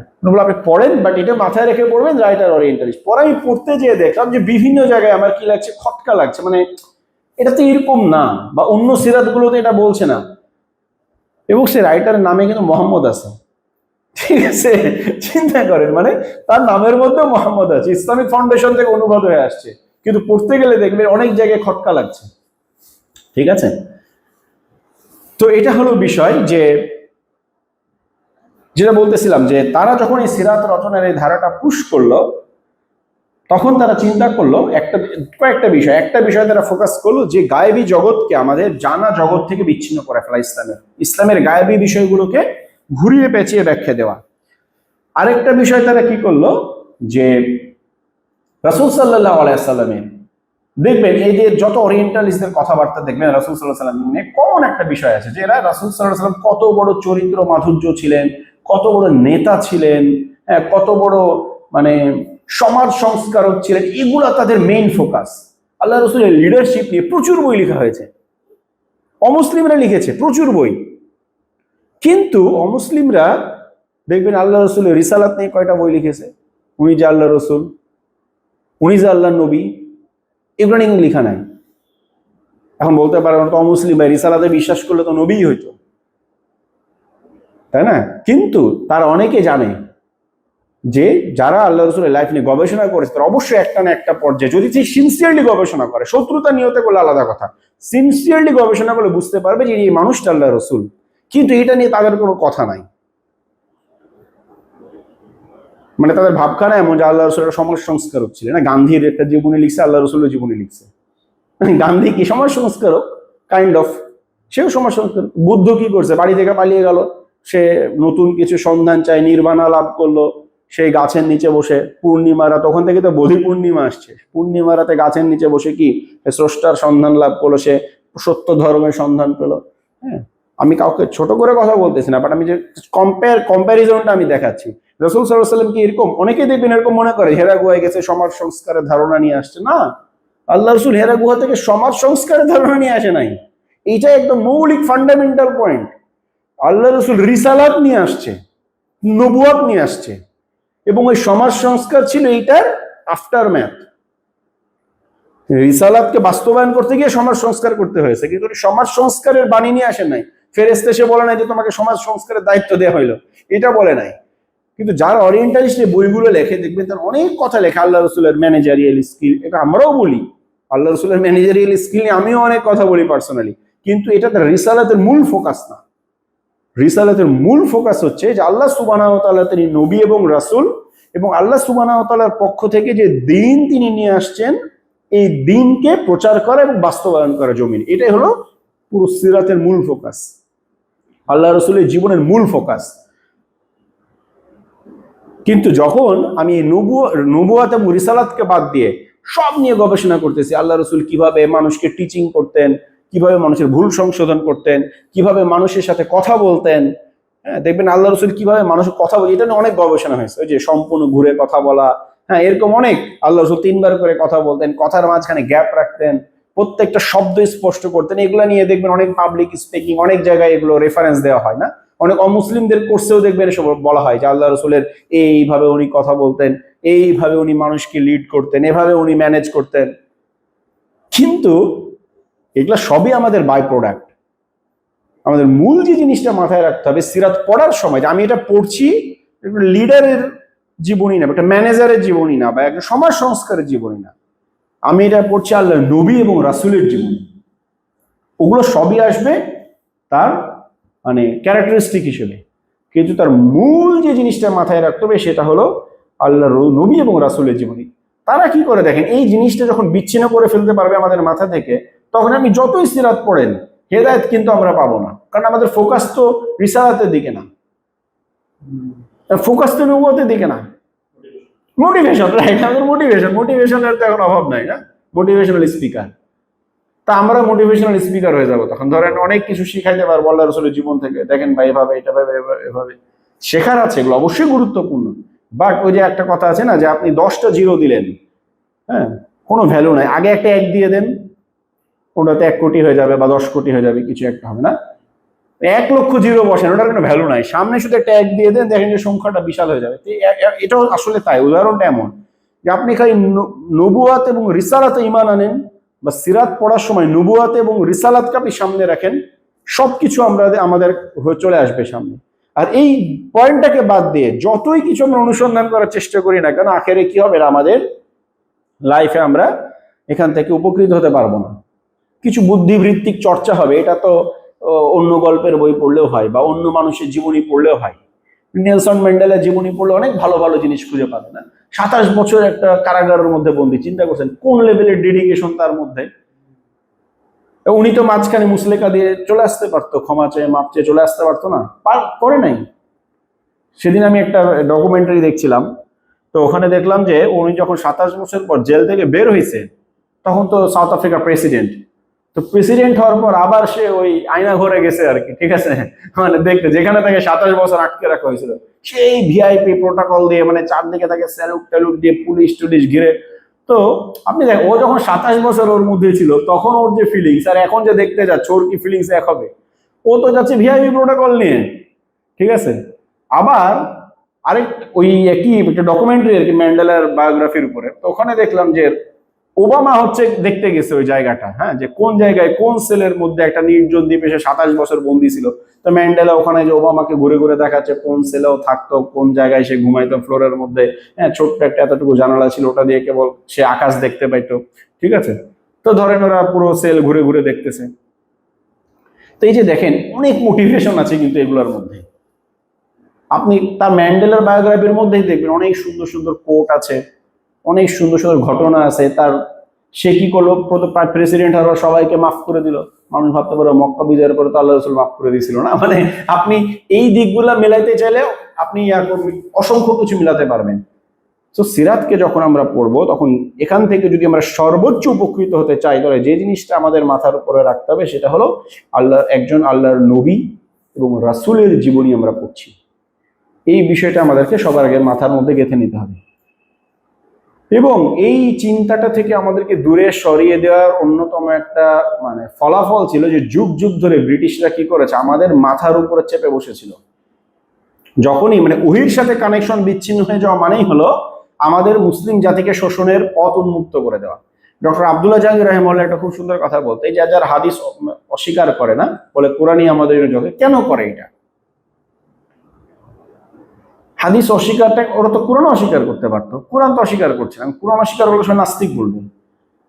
আপনি পড়েন, বাট এটা মাথায় রেখে পড়বেন, রাইটার ওরিয়েন্টালিস্ট। পরে আমি পড়তে যেয়ে দেখলাম যে বিভিন্ন জায়গায় আমার কি লাগছে, খটকা লাগছে, মানে এটা তো এরকম না, বা অন্য সিরাত গুলোতে এটা বলছে না। এবং সে রাইটারের নামে কিন্তু মোহাম্মদ আছে। ঠিক আছে, চিন্তা করেন, মানে তার নামের মধ্যে মোহাম্মদ আছে, ইসলামিক ফাউন্ডেশন থেকে অনুবাদ হয়ে আসছে, কিন্তু পড়তে গেলে দেখবেন অনেক জায়গায় খটকা লাগছে। ঠিক আছে, তো এটা হলো বিষয়, যে যেটা বলতেছিলাম, যে তারা যখন এই সিরাত রচনার এই ধারাটা পুশ করলো, তখন তারা চিন্তা করলো কয়েকটা বিষয়। একটা বিষয় তারা ফোকাস করলো, যে গায়েবী জগৎকে আমাদের জানা জগৎ থেকে বিচ্ছিন্ন করে ফেলা, ইসলামের গায়েবী বিষয়গুলোকে ঘুরিয়ে পেঁচিয়ে ব্যাখ্যা দেওয়া। আরেকটা বিষয় তারা কি করলো, যে রাসূল সাল্লাল্লাহু আলাইহি ওয়াসাল্লামের, দেখবেন এই যে যত ওরিয়েন্টালিস্টদের কথাবার্তা দেখবেন রাসূল সাল্লাল্লাহু আলাইহি ওয়াসাল্লাম নিয়ে কমন একটা বিষয় আছে, যে এরা রাসূল সাল্লাল্লাহু আলাইহি ওয়াসাল্লাম কত বড় চরিত্র মাধুর্য ছিলেন, কত বড় নেতা ছিলেন, কত বড় মানে সমাজ সংস্কারক ছিলেন, এগুলা তাদের মেইন ফোকাস। আল্লাহ রাসূলের লিডারশিপ নিয়ে প্রচুর বই লেখা হয়েছে, অমুসলিমরা লিখেছে প্রচুর বই। কিন্তু অমুসলিমরা দেখবেন আল্লাহ রাসূলের রিসালাত নিয়ে কয়টা বই লিখেছে, উনি যে আল্লাহ রাসূল, উনি যে আল্লাহর নবী, এগুলো নিয়ে লেখা নাই। এখন বলতে পারেন তো অমুসলিম ভাই রিসালাতে বিশ্বাস করলে তো নবীই হইতো, তাই না? কিন্তু তারা অনেকে জানে যে যারা আল্লাহ রাসূলের লাইফ নিয়ে গবেষণা করেছে, তারা অবশ্যই একটা না একটা পর্যায়ে, যদি সে সিনসিয়ারলি গবেষণা করে, শত্রুতা নিয়তে করলে আলাদা কথা, সিনসিয়ারলি গবেষণা করলে বুঝতে পারবে যে এই মানুষটা আল্লাহ রাসূল। কিন্তু এটা নিয়ে তাদের কোনো কথা নাই, মানে তাদের ভাবখানা এমন যে আল্লাহ রসুল একটা সমাজ সংস্কারক ছিলেন। না, গান্ধীর একটা জীবনী লিখছে, আল্লাহ রসুলের জীবনী লিখছে। গান্ধী কি সমাজ সংস্কারক? কাইন্ড অফ, সেও সমাজ সংস্কারক। বুদ্ধ কি করছে? বাড়ি থেকে পালিয়ে গেল, সে নতুন কিছু সন্ধান চায়, নির্বাণা লাভ করলো সেই গাছের নিচে বসে পূর্ণিমা রাত, তখন থেকে তো বোধি পূর্ণিমা আসছে, পূর্ণিমা রাতে গাছের নিচে বসে কি স্রষ্টার সন্ধান লাভ করলো, সে সত্য ধর্মের সন্ধান পেলো। হ্যাঁ, আমি কাউকে ছোট করে কথা বলতেছি না, বাট আমি যে কম্প্যারিজনটা আমি দেখাচ্ছি। রাসূল সাল্লাল্লাহু আলাইহি ওয়াসাল্লাম কি এরকম? অনেকেই দেখবেন এরকম মনে করে হেরা গুহায় গেছে সমাজ সংস্কারের ধারণা নিয়ে আসছে। না, আল্লাহ রাসূল হেরা গুহা থেকে সমাজ সংস্কারের ধারণা নিয়ে আসে নাই। এইটা একদম মৌলিক ফান্ডামেন্টাল পয়েন্ট। আল্লাহ রাসূল রিসালাত নিয়ে আসছে, নবুয়াত নিয়ে আসছে, এবং ওই সমাজ সংস্কার ছিল এইটার আফটার ম্যাথ। রিসালাতকে বাস্তবায়ন করতে গিয়ে সমাজ সংস্কার করতে হয়েছে, কিন্তু সমাজ সংস্কারের বাণী নিয়ে আসে নাই। ফেরেশতা এসে বলে নাই যে তোমাকে সমাজ সংস্কারের দায়িত্ব দেওয়া হইলো, এটা বলে নাই। কিন্তু যারা অরিয়েন্টালিস্ট বইগুলো লেখে দেখবেন তার অনেক কথা লেখে আল্লাহ রসুলের ম্যানেজারিয়াল স্কিল, এটা আমরাও বলি, আল্লাহ রসুলের ম্যানেজারিয়াল স্কিল নিয়ে আমিও অনেক কথা বলি পার্সোনালি, কিন্তু এটা তার রিসালাতের মূল ফোকাস না। রিসালাতের মূল ফোকাস হচ্ছে যে আল্লাহ সুবহানাহু ওয়া তাআলা তিনি নবী এবং রাসূল, এবং আল্লাহ সুবহানাহু ওয়া তাআলার পক্ষ থেকে যে দ্বীন তিনি নিয়ে আসছেন, এই দ্বীনকে প্রচার করা এবং বাস্তবায়ন করা জমিন, এটাই হলো পুরো সিরাতের মূল ফোকাস, আল্লাহ রসুলের জীবনের মূল ফোকাস। কিন্তু যখন আমি নবুয়াত এবং রিসালাতকে বাদ দিয়ে সব নিয়ে গবেষণা করতেছি, আল্লাহ রসুল কিভাবে মানুষকে টিচিং করতেন, কিভাবে মানুষের ভুল সংশোধন করতেন, কিভাবে মানুষের সাথে কথা বলতেন, হ্যাঁ দেখবেন আল্লাহ রসুল কিভাবে মানুষের কথা বলে, এটা নিয়ে অনেক গবেষণা হয়েছে। ওই যে সম্পূর্ণ ঘুরে কথা বলা, হ্যাঁ এরকম অনেক, আল্লাহ রসুল 3 বার করে কথা বলতেন, কথার মাঝখানে গ্যাপ রাখতেন, প্রত্যেকটা শব্দ স্পষ্ট করতেন। এগুলো নিয়ে দেখবেন অনেক পাবলিক স্পিকিং, অনেক জায়গায় এগুলো রেফারেন্স দেওয়া হয় না, অনেক অমুসলিমদের কোর্সেও দেখবেন এসব বলা হয় যে আল্লাহ রসুলের এইভাবে উনি কথা বলতেন, এইভাবে উনি মানুষকে লিড করতেন, এভাবে উনি ম্যানেজ করতেন। কিন্তু এগুলা সবই আমাদের বাই প্রোডাক্ট। আমাদের মূল যে জিনিসটা মাথায় রাখতে হবে সিরাত পড়ার সময়, যে আমি এটা পড়ছি লিডারের জীবনী না, একটা ম্যানেজারের জীবনী না, বা একটা সমাজ সংস্কারের জীবনী না, আমি এটা পড়ছি আল্লাহ নবী এবং রাসূলের জীবনী। ওগুলো সবই আসবে তার মানে ক্যারেক্টারিস্টিক হিসেবে, কিন্তু তার মূল যে জিনিসটা মাথায় রাখতে হবে সেটা হলো আল্লাহ নবী এবং রাসূলের জীবনী। তারা কি করে দেখেন, এই জিনিসটা যখন বিচ্ছিন্ন করে ফেলতে পারবে আমাদের মাথা থেকে, তখন আমি যতই সিরাত পড়েন হেদায়েত কিন্তু আমরা পাবো না, কারণ আমাদের ফোকাস তো রিসালাতের দিকে না, ফোকাস তো নবুয়তের দিকে না। মোটিভেশন, রাইট, আমাদের মোটিভেশনের তো এখন অভাব নাই না, মোটিভেশনাল স্পিকার। তা আমরা মোটিভেশনাল স্পিকার হয়ে যাবো তখন। ধরেন অনেক কিছু শিখাইতে পারবো আল্লাহ রসুলের জীবন থেকে, দেখেন ভাই এভাবে, এটা ভাবে, এভাবে শেখার আছে, এগুলো অবশ্যই গুরুত্বপূর্ণ। বাট ওই যে একটা কথা আছে না, যে আপনি 10টা জিরো দিলেন, হ্যাঁ কোনো ভ্যালু নাই, আগে একটা 1 দিয়ে দেন, ওটাতে 1 কোটি হয়ে যাবে বা 10 কোটি হয়ে যাবে, কিছু একটা হবে না। 1 লক্ষ জিরো বসেন, ওটার কোনো ভ্যালু নাই, সামনে শুধু একটা 1 দিয়ে দেন, দেখেন যে সংখ্যাটা বিশাল হয়ে যাবে। এটাও আসলে তাই, উদাহরণটা এমন যে আপনি খালি নবুয়াত এবং রিসালাতে ঈমান আনেন, বা সিরাত পড়ার সময় নবুয়াত এবং রিসালাতকে আপনি সামনে রাখেন, সবকিছু আমাদের চলে আসবে সামনে। আর এই পয়েন্টটাকে বাদ দিয়ে যতই কিছু আমরা অনুসন্ধান করার চেষ্টা করি না কেন, আখেরে কি হবে, আমাদের লাইফে আমরা এখান থেকে উপকৃত হতে পারবো না। কিছু বুদ্ধিবৃত্তিক চর্চা হবে, এটা তো অন্য গল্পের বই পড়লেও হয় বা অন্য মানুষের জীবনী পড়লেও হয়। নেলসন ম্যান্ডেলার জীবনী পড়লে অনেক ভালো ভালো জিনিস খুঁজে পাবে না। 27 বছর একটা কারাগারের মধ্যে বন্দী, চিন্তা করছেন কোন লেভেলের ডেডিকেশন তার মধ্যে। উনি তো মাঝখানে মুসলেকা দিয়ে চলে আসতে পারতো, ক্ষমা চেয়ে মাপ চেয়ে চলে আসতে পারতো না, করে নাই। সেদিন আমি একটা ডকুমেন্টারি দেখছিলাম, তো ওখানে দেখলাম যে উনি যখন 27 বছর পর জেল থেকে বের হয়েছে, তখন তো সাউথ আফ্রিকার প্রেসিডেন্ট। তো প্রেসিডেন্ট হওয়ার পর আবার সে ওই আয়না ঘরে গেছে আর কি, ঠিক আছে, মানে দেখতে, যেখানে তাকে 27 বছর আটকে রাখা হয়েছিল, সেই ভিআইপি প্রোটোকল দিয়ে, মানে চারদিকে তাকে স্যালুট ট্যালুট দিয়ে পুলিশ টুলিশ ঘিরে। তো আপনি দেখেন, ও যখন 27 বছর ওর মধ্যে ছিল, তখন ওর যে ফিলিংস আর এখন যে দেখতে যাচ্ছে, ওর কি ফিলিংস এক হবে? ও তো যাচ্ছে ভিআইপি প্রোটোকল নিয়ে, ঠিক আছে। আবার আরেক ওই একই একটা ডকুমেন্টারি আর কি ম্যান্ডেলার বায়োগ্রাফির উপরে, তো ওখানে দেখলাম যে ওবামা হচ্ছে দেখতে গেছে ওই জায়গাটা, হ্যাঁ, যে কোন জায়গায় কোন সেলের মধ্যে একটা নির্জন দ্বীপে সে 27 বছর বন্দী ছিল। তো ম্যান্ডেলা ওখানে যে ওবামাকে ঘুরে ঘুরে দেখাচ্ছে কোন সেলেও থাকতো, কোন জায়গায় সে ঘুমাইতো ফ্লোরের মধ্যে, হ্যাঁ, ছোট্ট একটা এতটুকু জানালা ছিল, ওটা দিয়ে কেবল সে আকাশ দেখতে পাইতো, ঠিক আছে। তো ধরেন ওরা পুরো সেল ঘুরে ঘুরে দেখতেছে। তো এই যে দেখেন, অনেক মোটিভেশন আছে কিন্তু এগুলোর মধ্যে। আপনি তার ম্যান্ডেলার বায়োগ্রাফির মধ্যেই দেখবেন অনেক সুন্দর সুন্দর কোট আছে, অনেক সুন্দর সুন্দর ঘটনা আছে। তার সে কি করলো, প্রেসিডেন্ট হওয়ার সবাইকে মাফ করে দিল। মানুষ ভাবতে পারে মক্কা বিজয়ের পরে তো আল্লাহ রসুল মাফ করে দিয়েছিল না, মানে আপনি এই দিকগুলা মেলাইতে চাইলে আপনি অসংখ্য কিছু মিলাতে পারবেন। তো সিরাতকে যখন আমরা পড়বো, তখন এখান থেকে যদি আমরা সর্বোচ্চ উপকৃত হতে চাই, তাহলে যে জিনিসটা আমাদের মাথার উপরে রাখতে হবে সেটা হলো আল্লাহর নবী এবং রাসূলের জীবনী আমরা পড়ছি। এই বিষয়টা আমাদেরকে সবার আগে মাথার মধ্যে গেঁথে নিতে হবে। এবং এই চিন্তাটা থেকে আমাদেরকে দূরে সরিয়ে দেওয়ার অন্যতম একটা মানে ফলাফল ছিল যে যুগ যুগ ধরে ব্রিটিশরা কি করেছে, আমাদের মাথার উপরে চেপে বসেছিল। যখনই মানে ওহির সাথে কানেকশন বিচ্ছিন্ন হয়ে যাওয়া মানেই হলো আমাদের মুসলিম জাতিকে শোষণের পথ উন্মুক্ত করে দেওয়া। ডক্টর আব্দুল্লাহ জাহাঙ্গীর রাহিমাহুল্লাহ একটা খুব সুন্দর কথা বলতে, এই যারা হাদিস অস্বীকার করে না, বলে কোরআনই আমাদের জন্য, কেন করে এটা? হাদিস অস্বীকারটা, ওরা তো কোরআন অস্বীকার করতে পারতো, কোরআন তো অস্বীকার করছে না। কোরআন অস্বীকার করলে সে নাস্তিক বলবে,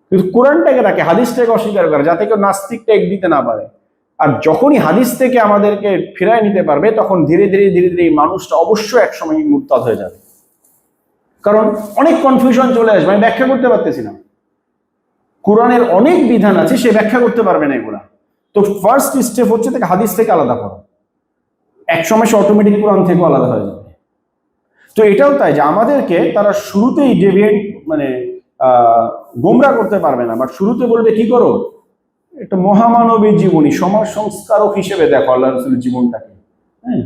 কিন্তু কোরআনটাকে রাখে, হাদিসটাকে অস্বীকার করে, যাতে কেউ নাস্তিক টেক দিতে না পারে। আর যখনই হাদিস থেকে আমাদেরকে ফিরায় নিতে পারবে, তখন ধীরে ধীরে ধীরে ধীরে এই মানুষটা অবশ্যই একসময় মুরতাদ হয়ে যাবে। কারণ অনেক কনফিউশন চলে আসবে, আমি ব্যাখ্যা করতে পারতেছি না, কোরআনের অনেক বিধান আছে সে ব্যাখ্যা করতে পারবে না এগুলা। তো ফার্স্ট স্টেপ হচ্ছে তাকে হাদিস থেকে আলাদা করো, একসময় সে অটোমেটিক কোরআন থেকে আলাদা হয়ে যাবে। তো এটাও তাই যে আমাদেরকে তারা শুরুতেই ডেভিয়েট মানে গোমরা করতে পারবে না, বাট শুরুতে বলবে কি করো, একটা মহামানবী জীবনী, সমাজ সংস্কারক হিসেবে দেখো আল্লাহ রাসূলের জীবনটাকে, হ্যাঁ,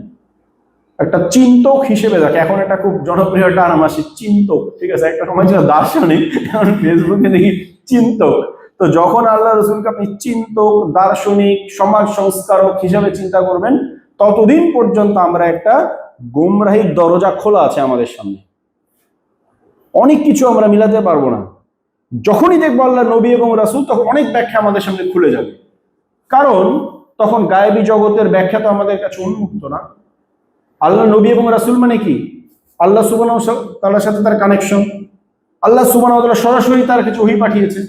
একটা চিন্তক হিসেবে দেখো। এখন একটা খুব জনপ্রিয় টার্ম আসে চিন্তক, ঠিক আছে, একটা সময় ছিল দার্শনিক, এখন ফেসবুকে দেখি চিন্তক। তো যখন আল্লাহ রাসূলকে আপনি চিন্তক, দার্শনিক, সমাজ সংস্কারক হিসেবে চিন্তা করবেন, ততদিন পর্যন্ত আমরা একটা গুমরাহির দরজা খোলা আছে আমাদের সামনে, অনেক কিছু আমরা মিলাতে পারবো না। যখনই দেখবো আল্লাহ নবী এবং রাসূল, তখন অনেক ব্যাখ্যা আমাদের সামনে খুলে যাবে, কারণ তখন গায়েবী জগতের ব্যাখ্যা তো আমাদের কাছে উন্মুক্ত না। আল্লাহ নবী এবং রাসূল মানে কি? আল্লাহ সুবহানাহু ওয়া তাআলার সাথে তার কানেকশন, আল্লাহ সুবহানাহু ওয়া তাআলা সরাসরি তার কাছে ওহী পাঠিয়েছে।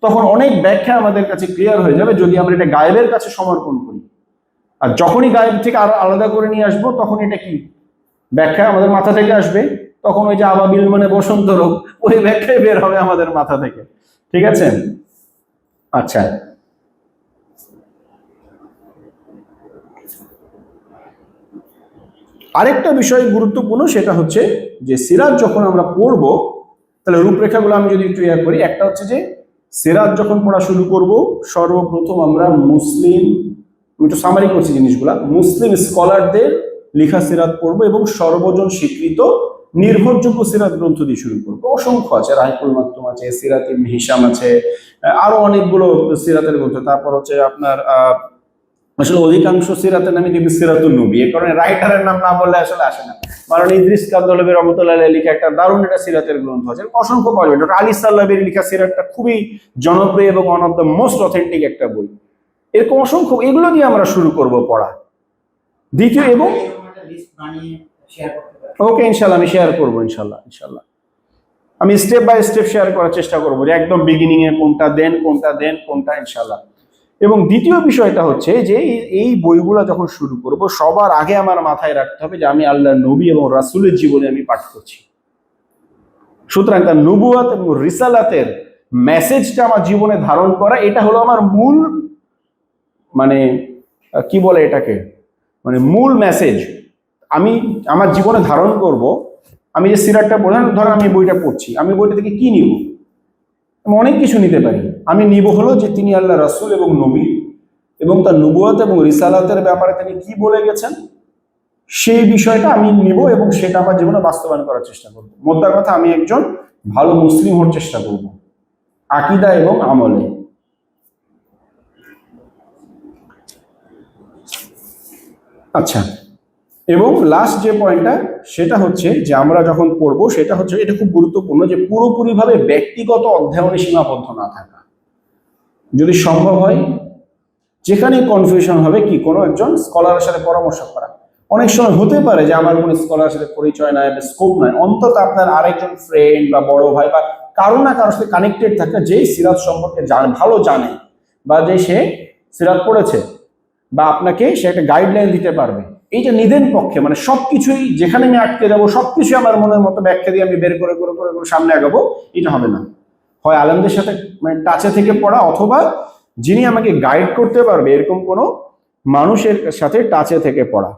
তখন অনেক ব্যাখ্যা আমাদের কাছে ক্লিয়ার হয়ে যাবে যদি আমরা এটা গায়েবের কাছে সমর্পণ করি। আর যখনই গায়েব থেকে আরো আলাদা করে নিয়ে আসবো, তখন এটা কি ব্যাখ্যা আমাদের মাথা থেকে আসবে, তখন ওই যে আবাবিল মানে বসন্ত রোগ, ওই ব্যাখ্যায় বের হবে আমাদের মাথা থেকে, ঠিক আছে। আচ্ছা, আরেকটা বিষয় গুরুত্বপূর্ণ, সেটা হচ্ছে যে সিরাত যখন আমরা পড়বো, তাহলে রূপরেখাগুলো আমি যদি একটু করি, একটা হচ্ছে যে সিরাত যখন পড়া শুরু করব, সর্বপ্রথম আমরা মুসলিম, আমি একটু সামারি করছি জিনিসগুলা, মুসলিম স্কলারদের লেখা সিরাত পড়বো এবং সর্বজন স্বীকৃত নির্ভরযোগ্য সিরাত গ্রন্থ দিয়ে শুরু করবো। অসংখ্য আছে, রাহিকুল মাকতুম আছে, সিরাত ইবনে হিশাম আছে, আরো অনেকগুলো সিরাতের গ্রন্থ। তারপর হচ্ছে আপনার আসলে অধিকাংশ সিরাতের নামই কিন্তু সিরাতুন নবী, এই কারণে রাইটারের নাম না বললে আসলে আসে না। মাওলানা ইদ্রিস কান্দলবী রাহমাতুল্লাহ আলাইহি লেখা একটা দারুণ একটা সিরাতের গ্রন্থ আছে, অসংখ্য পাওয়া যাবে। ডক্টর আলী সাল্লাবির লেখা সিরাতটা খুবই জনপ্রিয় এবং one of the most authentic একটা বই। এরকম অসংখ্য, এগুলো দিয়ে আমরা শুরু করব পড়া। দ্বিতীয় এবং লিস্ট বানিয়ে শেয়ার করতে পারেন। ওকে, ইনশাল্লাহ আমি শেয়ার করবো, ইনশাল্লাহ ইনশাল্লাহ আমি স্টেপ বাই স্টেপ শেয়ার করার চেষ্টা করবো যে একদম বিগিনিং এ কোনটা দেন কোনটা ইনশাল্লাহ। এবং দ্বিতীয় বিষয়টা হচ্ছে যে এই বইগুলো যখন শুরু করব সবার আগে আমার মাথায় রাখতে হবে যে আমি আল্লাহর নবী এবং রাসূলের জীবনে আমি পাঠ করছি। সুতরাং তার নবুয়াত এবং রিসালাতের মেসেজটা আমার জীবনে ধারণ করা, এটা হলো আমার মূল মানে কি বলে এটাকে, মানে মূল মেসেজ আমি আমার জীবনে ধারণ করব। আমি যে সিরাতটা পড়লাম, ধরো আমি বইটা পড়ছি, আমি বইটা থেকে কি নিব? আমি অনেক কিছু নিতে পারি। আমি নিব হলো যে তিনি আল্লাহ রাসূল এবং নবী এবং তার নবুয়াত এবং রিসালাতের ব্যাপারে তিনি কি বলে গেছেন সেই বিষয়টা আমি নিব এবং সেটা আমার জীবনে বাস্তবায়ন করার চেষ্টা করব। মোদ্দা কথা আমি একজন ভালো মুসলিম হওয়ার চেষ্টা করব আকীদা এবং আমলে। আচ্ছা, এবং লাস্ট যে পয়েন্টটা সেটা হচ্ছে যে আমরা যখন পড়বো সেটা হচ্ছে, এটা খুব গুরুত্বপূর্ণ যে পুরোপুরিভাবে ব্যক্তিগত অধ্যয়নে সীমাবদ্ধ না থাকা। যদি সম্ভব হয় যেখানে কনফিউশন হবে কি কোনো একজন স্কলারের সাথে পরামর্শ করা। অনেক সময় হতে পারে যে আমার কোনো স্কলারের সাথে পরিচয় নাই বা স্কোপ নাই, অন্তত আপনার আরেকজন ফ্রেন্ড বা বড় ভাই বা কারো না কারোর সাথে কানেক্টেড থাকে যেই সিরাত সম্পর্কে ভালো জানে বা যে সে সিরাত পড়েছে, বা আপনাকে সে একটা গাইডলাইন দিতে পারবে। এইটা নিদেন পক্ষে মানে সবকিছুই যেখানে আমি আটকে যাবো সবকিছু আমার মনের মতো ব্যাখ্যা দিয়ে আমি বের করে করে করে করে সামনে আগাবো, এটা হবে না। হয় আলেমদের সাথে মানে টাচে থেকে পড়া, অথবা যিনি আমাকে গাইড করতে পারবে এরকম কোনো মানুষের সাথে টাচে থেকে পড়া।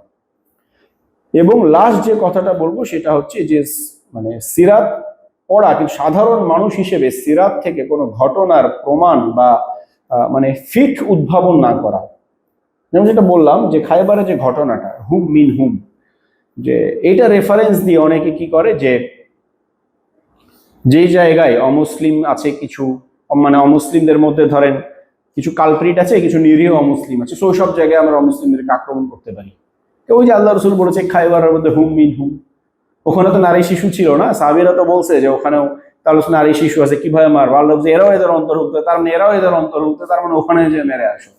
এবং লাস্ট যে কথাটা বলবো সেটা হচ্ছে যে মানে সিরাত পড়া, কিন্তু সাধারণ মানুষ হিসেবে সিরাত থেকে কোনো ঘটনার প্রমাণ বা মানে ফিক উদ্ভাবন না করা। যেমন যেটা বললাম যে খায়বারের যে ঘটনাটা, হুম মিন হুম, যে এইটা রেফারেন্স দিয়ে অনেকে কি করে যে যেই জায়গায় অমুসলিম আছে কিছু, মানে অমুসলিমদের মধ্যে ধরেন কিছু কালপ্রিট আছে, কিছু নিরীহ অমুসলিম আছে, সেই সব জায়গায় আমরা অমুসলিমদেরকে আক্রমণ করতে পারি। ওই যে আল্লাহ রসুল বলেছে খায়বারের মধ্যে হুম মিন হুম, ওখানে তো নারী শিশু ছিল না, সাহাবীরা তো বলছে যে ওখানেও তাহলে নারী শিশু আছে, কিভাবে মারবো? আল্লাহ এরাও এদের অন্তর্ভুক্ত, তার মানে এরাও এদের অন্তর্ভুক্ত, তার মানে ওখানে যে মেরে আসো।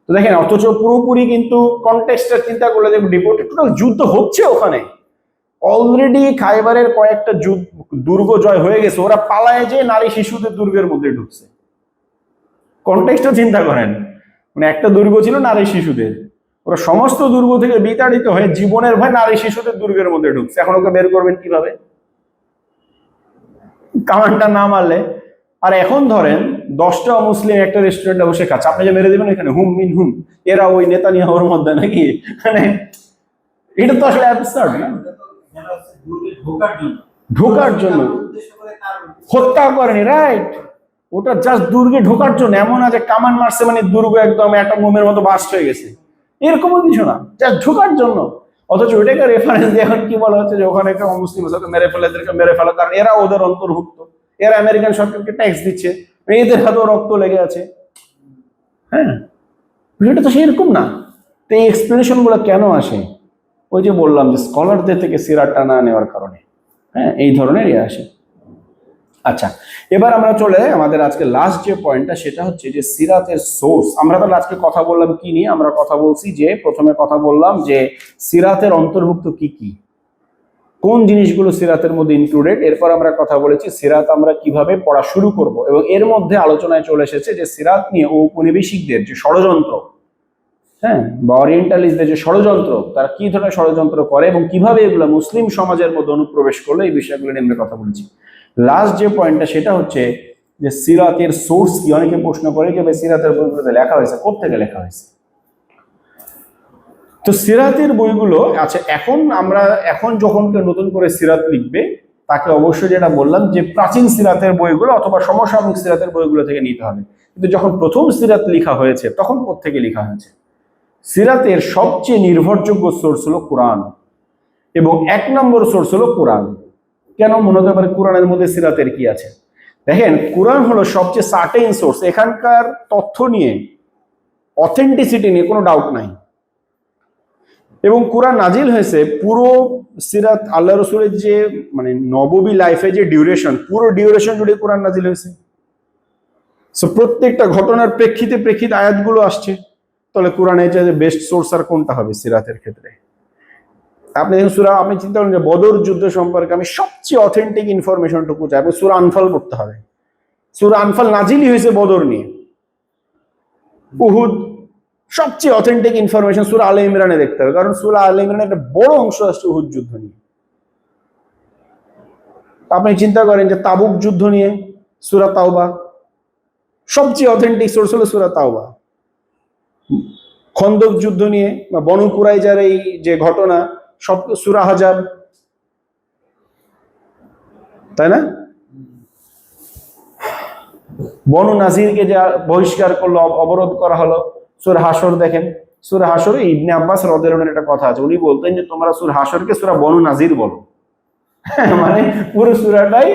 তো দেখেন, অথচ পুরোপুরি কিন্তু কনটেক্সটের চিন্তা করলে যে ডিপোর্টেড টোটাল যুদ্ধ হচ্ছে ওখানে, অলরেডি খায়বারের কয়েকটা দুর্গ জয় হয়ে গেছে, ওরা পালায় যে নারী শিশুদের দুর্গের মধ্যে ঢুকছে। কনটেক্সটটা চিন্তা করেন, মানে একটা দুর্গ ছিল নারী শিশুদের, ওরা সমস্ত দুর্গ থেকে বিতাড়িত হয়ে জীবনের ভয় নারী শিশুদের দুর্গের মধ্যে ঢুকছে। এখন ওকে বের করবেন কিভাবে? কামানটা না মারলে। আর এখন ধরেন 10টা মুসলিম একটা রেস্টুরেন্টে বসে খাচ্ছে, আপনি যে মেরে দেবেন এখানে হুম মিন হুম, এরা ওই নেতানিয়াহুর মধ্যে নাকি? মানে এটা তো আসলে অ্যাবসার্ড না? ঢোকার জন্য হত্যা করেনি, রাইট? ওটা জাস্ট দুর্গে ঢোকার জন্য। এমন আছে কামান মারছে মানে দুর্গ একদম একটা মোমের মতো বাস্ট হয়ে গেছে, এরকমও কিছু না, জাস্ট ঢোকার জন্য। অথচ ওইটাকে রেফারেন্স দিয়ে এখন কি বলা হচ্ছে যে ওখানে একটা মুসলিম আছে, মেরে ফেলে, এদেরকে মেরে ফেলা, কারণ এরা ওদের অন্তর্ভুক্ত, এরা আমেরিকান সরকারকে ট্যাক্স দিচ্ছে, এদের হাতেও রক্ত লেগে আছে। হ্যাঁ, বিষয়টা তো সেরকম না। তো এই এক্সপ্লেনেশন গুলো কেন আসে? ওই যে বললাম যে স্কলারদের থেকে সিরাতটা না নেওয়ার কারণে, হ্যাঁ, এই ধরনের আসে। আচ্ছা, এবার আমরা চলে আমাদের আজকে লাস্ট যে পয়েন্টটা সেটা হচ্ছে যে সিরাতের সোর্স। আমরা তাহলে আজকে কথা বললাম কি নিয়ে? আমরা কথা বলছি যে প্রথমে কথা বললাম যে সিরাতের অন্তর্ভুক্ত কি কি, কোন জিনিসগুলো সিরাতের মধ্যে ইনক্লুডেড। এরপর আমরা কথা বলেছি সিরাত আমরা কিভাবে পড়া শুরু করব, এবং এর মধ্যে আলোচনায় চলে এসেছে যে সিরাত নিয়ে ঔপনিবেশিকদের যে ষড়যন্ত্র, হ্যাঁ, বা অরিয়েন্টালিস্টদের যে ষড়যন্ত্র, তারা কি ধরনের ষড়যন্ত্র করে এবং কিভাবে এগুলো মুসলিম সমাজের মধ্যে অনুপ্রবেশ করলো, এই বিষয়গুলো নিয়ে আমরা কথা বলেছি। লাস্ট যে পয়েন্টটা সেটা হচ্ছে যে সিরাতের সোর্স কি। অনেকে প্রশ্ন করে যে ভাই সিরাতের বইগুলোতে লেখা হয়েছে, কোত্থেকে লেখা হয়েছে? তো সিরাতের বইগুলো আচ্ছা, এখন যখন কেউ নতুন করে সিরাত লিখবে তাকে অবশ্যই যেটা বললাম যে প্রাচীন সিরাতের বইগুলো অথবা সমসাময়িক সিরাতের বইগুলো থেকে নিতে হবে। কিন্তু যখন প্রথম সিরাত লেখা হয়েছে তখন কোত্থেকে লেখা হয়েছে? সিরাতের সবচেয়ে নির্ভরযোগ্য সোর্স হলো কোরআন, এবং 1 নম্বর সোর্স হলো কোরআন। কেন মনে হতে পারে কোরআনের মধ্যে সিরাতের কি আছে? দেখেন, কোরআন হলো সবচেয়ে সার্টেন সোর্স, এখানকার তথ্য নিয়ে, অথেন্টিসিটি নিয়ে কোনো ডাউট নাই। এবং কোরআন নাজিল হয়েছে পুরো সিরাত আল্লাহ রসুলের যে মানে নববী লাইফে যে ডিউরেশন, পুরো ডিউরেশন জুড়ে কোরআন নাজিল হয়েছে। সো প্রত্যেকটা ঘটনার প্রেক্ষিতে আয়াতগুলো আসছে। তাহলে কোরআনের যে বেস্ট সোর্স আর কোনটা হবে সিরাতের ক্ষেত্রে? আপনি দেখুন সূরা, আপনি চিন্তা করেন যে বদর যুদ্ধ সম্পর্কে আমি সবচেয়ে অথেন্টিক ইনফরমেশনটুকু চাই, আপনি সূরা আনফাল পড়তে হবে। সূরা আনফাল নাজিলই হয়েছে বদর নিয়ে। উহুদ সবচেয়ে অথেন্টিক ইনফরমেশন সূরা আলে ইমরানে দেখতে হবে, কারণ সূরা আলে ইমরানের একটা বড় অংশ আসছে উহুদ যুদ্ধ নিয়ে। আপনি চিন্তা করেন যে তাবুক যুদ্ধ নিয়ে সূরা তাওবা, সবচেয়ে অথেন্টিক সোর্স হলো সূরা তাওবা। খন্দক যুদ্ধ নিয়ে বা বনু কুরাইজার এই যে ঘটনা, সব সূরা আহজাব, তাই না? বনু নাজিরকে যে বহিষ্কার করলো, অবরোধ করা হলো, সূরা হাসর দেখেন। সূরা হাসরে ইবনে আব্বাস রাদিয়াল্লাহু আনহু একটা কথা আছে, উনি বলতেন যে তোমরা সূরা হাসরকে সূরা বনু নাজির বলো। মানে পুরো সূরাটাই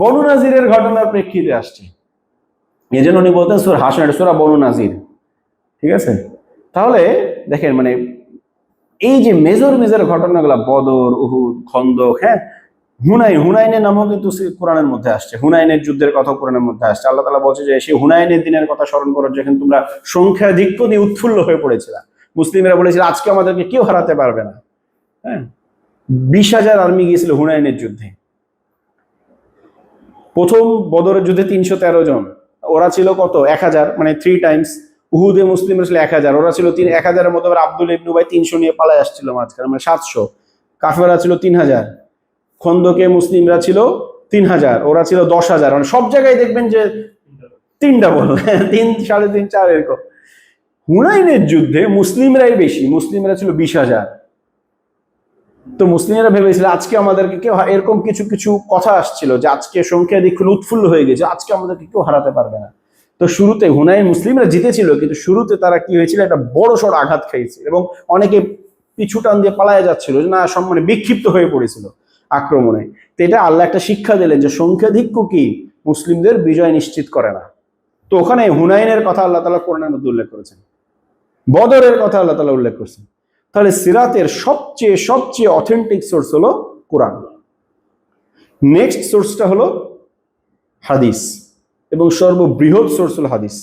বনু নাজিরের ঘটনার প্রেক্ষিতে আসছে, এই জন্য উনি বলতেন সূরা হাসর এটা সূরা বনু নাজির। ঠিক আছে, তাহলে দেখেন মানে এই যে মেজর মেজর ঘটনাগুলো, বদর, উহুদ, খন্দক, হ্যাঁ, হুনাইনের নামও কিন্তু কোরআনের মধ্যে আসছে। হুনাইনের যুদ্ধের কথা কোরআনের মধ্যে আসছে। আল্লাহ তাআলা বলছে যে সেই হুনাইনের দিনের কথা স্মরণ করো, যেখানে তোমরা সংখ্যাধিক্য নিয়ে উৎফুল্ল হয়ে পড়েছিল। মুসলিমরা বলেছিল আজকে আমাদেরকে কেউ হারাতে পারবে না। হ্যাঁ, 20,000 আর্মি গিয়েছিল হুনাইনের যুদ্ধে। প্রথম বদরের যুদ্ধে 313 জন, ওরা ছিল কত 1000, মানে 3 টাইমস। উহুদে মুসলিমরা ছিল 1000, ওরা ছিল 1000-এর মতো। আব্দুল ইবনে উবাই 300 নিয়ে পালায় আসছিল মাঝখানে, মানে 700। কাফেররা ছিল 3000। খন্দকে মুসলিমরা ছিল 3000, ওরা ছিল 10,000। মানে সব জায়গায় দেখবেন যে 3 ডাবল, 3, 3.5, 4 এরকম। হুনাইনের যুদ্ধে মুসলিমরাই বেশি, মুসলিমরা ছিল 20,000। তো মুসলিমরা ভেবেছিল আজকে আমাদেরকে কেউ, এরকম কিছু কিছু কথা আসছিল যে আজকে সংখ্যাধিক্য উৎফুল্ল হয়ে গেছে, আজকে আমাদেরকে কেউ হারাতে পারবে না। তো শুরুতে হুনাইন মুসলিমরা জিতেছিল, কিন্তু শুরুতে তারা কি হয়েছিল, একটা বড় সড় আঘাত খাইছে এবং অনেকে পিছু টান দিয়ে পালায় যাচ্ছিল, না সম্মানে বিক্ষিপ্ত হয়ে পড়েছিল আক্রমণে। তো এটা আল্লাহ একটা শিক্ষা দিলেন যে সংখ্যাধিক্য কি মুসলিমদের বিজয় নিশ্চিত করে না। তো ওখানে হুনাইনের কথা আল্লাহ তাআলা কোরআনের মধ্যে উল্লেখ করেছেন, বদরের কথা আল্লাহ তাআলা উল্লেখ করেছেন। তাহলে সিরাতের সবচেয়ে সবচেয়ে অথেন্টিক সোর্স হলো কোরআন। নেক্সট সোর্সটা হলো হাদিস, এবং সর্ববৃহৎ সোর্স হলো হাদিস।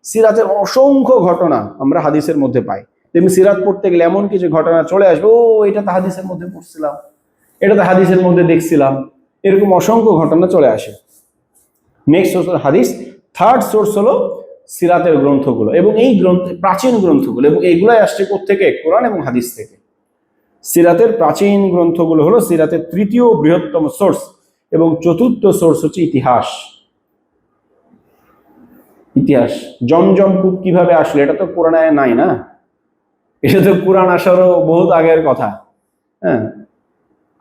সিরাতের অসংখ্য ঘটনা আমরা হাদিসের মধ্যে পাই। তেমনি সিরাত পড়তে গেলে এমন কিছু ঘটনা চলে আসবে, ও এটা তো হাদিসের মধ্যে পড়ছিলাম, এটা তো হাদিসের মধ্যে দেখছিলাম, এরকম অসংখ্য ঘটনা চলে আসে। নেক্সট সোর্স হলো হাদিস। থার্ড সোর্স হলো সিরাতের গ্রন্থগুলো, এবং এই প্রাচীন গ্রন্থগুলো, এবং এইগুলাই আসছে কোত্থেকে, কোরআন এবং হাদিস থেকে। সিরাতের প্রাচীন গ্রন্থগুলো হলো সিরাতের তৃতীয় বৃহত্তম সোর্স, এবং চতুর্থ সোর্স হচ্ছে ইতিহাস। ইতিহাস, জমজম কূপ কিভাবে আসলো, এটা তো কোরআনে নাই না, এটা তো কোরআন আসারও বহুত আগের কথা। হ্যাঁ,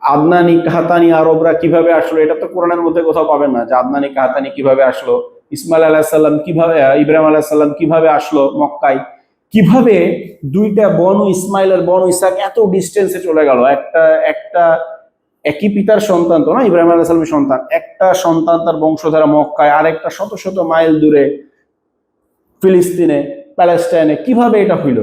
আদনানি কাহাতানি আরবরা কিভাবে আসলো, এটা তো কোরআনের মধ্যে কোথাও পাবেন না যে আদনানি কাহাতানি কিভাবে আসলো। ইসমাইল আলাইহিস সালাম কিভাবে, ইব্রাহিম আলাইহিস সালাম কিভাবে আসলো মক্কায়, কিভাবে দুইটা বনু ইসমাইল আর বনু ইসাক এত ডিস্টেন্সে চলে গেল। একটা একই পিতার সন্তান তো না, ইব্রাহিম আলাইহিস সালামের সন্তান, একটা সন্তান তার বংশধারা মক্কায়, আর একটা শত শত মাইল দূরে ফিলিস্তিনে, প্যালেস্টাইনে। কিভাবে এটা হইল,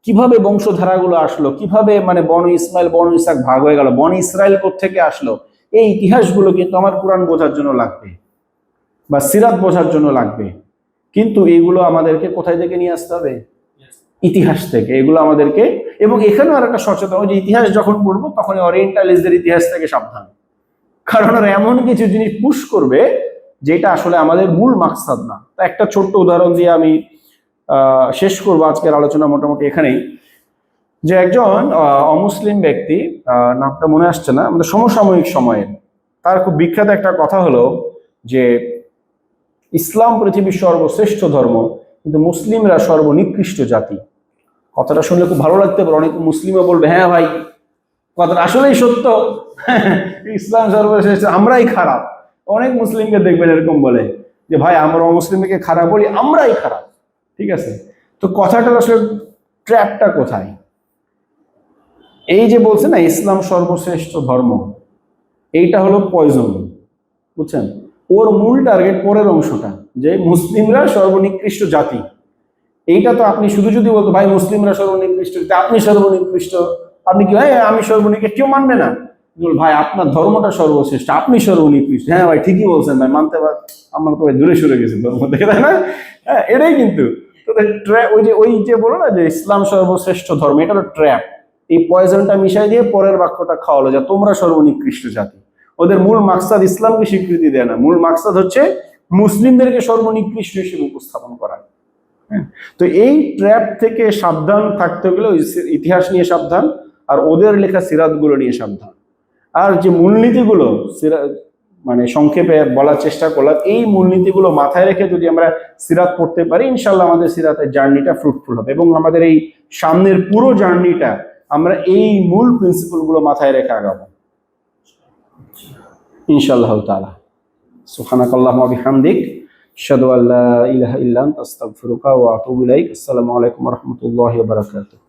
কিভাবে বংশধারাগুলো আসলো, কিভাবে মানে বনু ইসমাইল বনু ইসাক ভাগ হয়ে গেল, বনু ইসরায়েল কোত্থেকে আসলো, এই ইতিহাসগুলো কিন্তু আমার কোরআন বোঝার জন্য লাগবে বা সিরাত বোঝার জন্য লাগবে। কিন্তু এগুলো আমাদেরকে কোথায় থেকে নিয়ে আসতে হবে, ইতিহাস থেকে। এগুলো আমাদেরকে, এবং এখানেও আর একটা সচেতন, যে ইতিহাস যখন পড়বো তখন ওরিয়েন্টালিস্টদের ইতিহাস থেকে সাবধান, কারণ ওরা এমন কিছু জিনিস পুশ করবে যেটা আসলে আমাদের মূল মাকসাদ না। তা একটা ছোট্ট উদাহরণ দিয়ে আমি শেষ করবো আজকের আলোচনা মোটামুটি এখানেই। যে একজন অমুসলিম ব্যক্তি, নামটা মনে আসছে না, আমাদের সমসাময়িক সময়ের, তার খুব বিখ্যাত একটা কথা হলো যে ইসলাম পৃথিবীর সর্বশ্রেষ্ঠ ধর্ম, কিন্তু মুসলিমরা সর্বনিকৃষ্ট জাতি। কথাটা শুনলে খুব ভালো লাগতে পারে, অনেক মুসলিমও বলবে হ্যাঁ ভাই কথাটা আসলেই সত্য, ইসলাম সর্বশ্রেষ্ঠ, আমরাই খারাপ। অনেক মুসলিমকে দেখবেন এরকম বলে যে ভাই আমরা অমুসলিমকে খারাপ বলি, আমরাই খারাপ। ঠিক আছে, তো কথাটার আসলে ট্র্যাপটা কোথায়? এই যে বলছে না ইসলাম সর্বশ্রেষ্ঠ ধর্ম, এইটা হলো পয়জন, বুঝছেন? ওর মূল টার্গেট পরের অংশটা, যে মুসলিমরা সর্বনিকৃষ্ট জাতি। এইটা তো আপনি শুধু যদি বলতো ভাই মুসলিমরা সর্বনিকৃষ্ট, আপনি সর্বনিকৃষ্ট, আপনি কি ভাই আমি সর্বনিকৃষ্ট, কেউ মানবে না। ভাই আপনার ধর্মটা সর্বশ্রেষ্ঠ, আপনি সর্বনিকৃষ্ট। হ্যাঁ ভাই ঠিকই বলছেন ভাই, মানতে পার, আমরা তো ভাই দূরে সরে গেছি ধর্ম থেকে, তাই না? হ্যাঁ, এটাই কিন্তু ওই যে বলো না যে ইসলাম সর্বশ্রেষ্ঠ ধর্ম, এটা হলো ট্র্যাপ। এই পয়জনটা মিশাই দিয়ে পরের বাক্যটা খাওয়ালো যে তোমরা সর্বনিকৃষ্ট জাতি। ওদের মূল মাকসাদ ইসলামকে স্বীকৃতি দেয় না, মূল মাকসাদ হচ্ছে মুসলিমদেরকে সর্বনিকৃষ্ট হিসেবে উপস্থাপন করা। হ্যাঁ, তো এই ট্র্যাপ থেকে সাবধান থাকতে গেলে ইতিহাস নিয়ে সাবধান, আর ওদের লেখা সিরাতগুলো নিয়ে সাবধান। আর যে মূলনীতিগুলো মানে সংক্ষেপে বলার চেষ্টা করলাম, এই মূলনীতিগুলো মাথায় রেখে যদি আমরা সিরাত পড়তে পারি, ইনশাল্লাহ আমাদের সিরাতের জার্নিটা ফ্রুটফুল হবে এবং আমাদের এই সামনের পুরো জার্নিটা আমরা এই মূল প্রিন্সিপালগুলো মাথায় রেখে আগাবো ইনশাআল্লাহ তাআলা। সুবহানাকাল্লাহুম্মা ওয়া বিহামদিক, আশহাদু আল্লা ইলাহা ইল্লা আনতা, আস্তাগফিরুকা ওয়া আতুবু ইলাইক। আসসালামু আলাইকুম ওয়া রাহমাতুল্লাহি ওয়া বারাকাতুহু।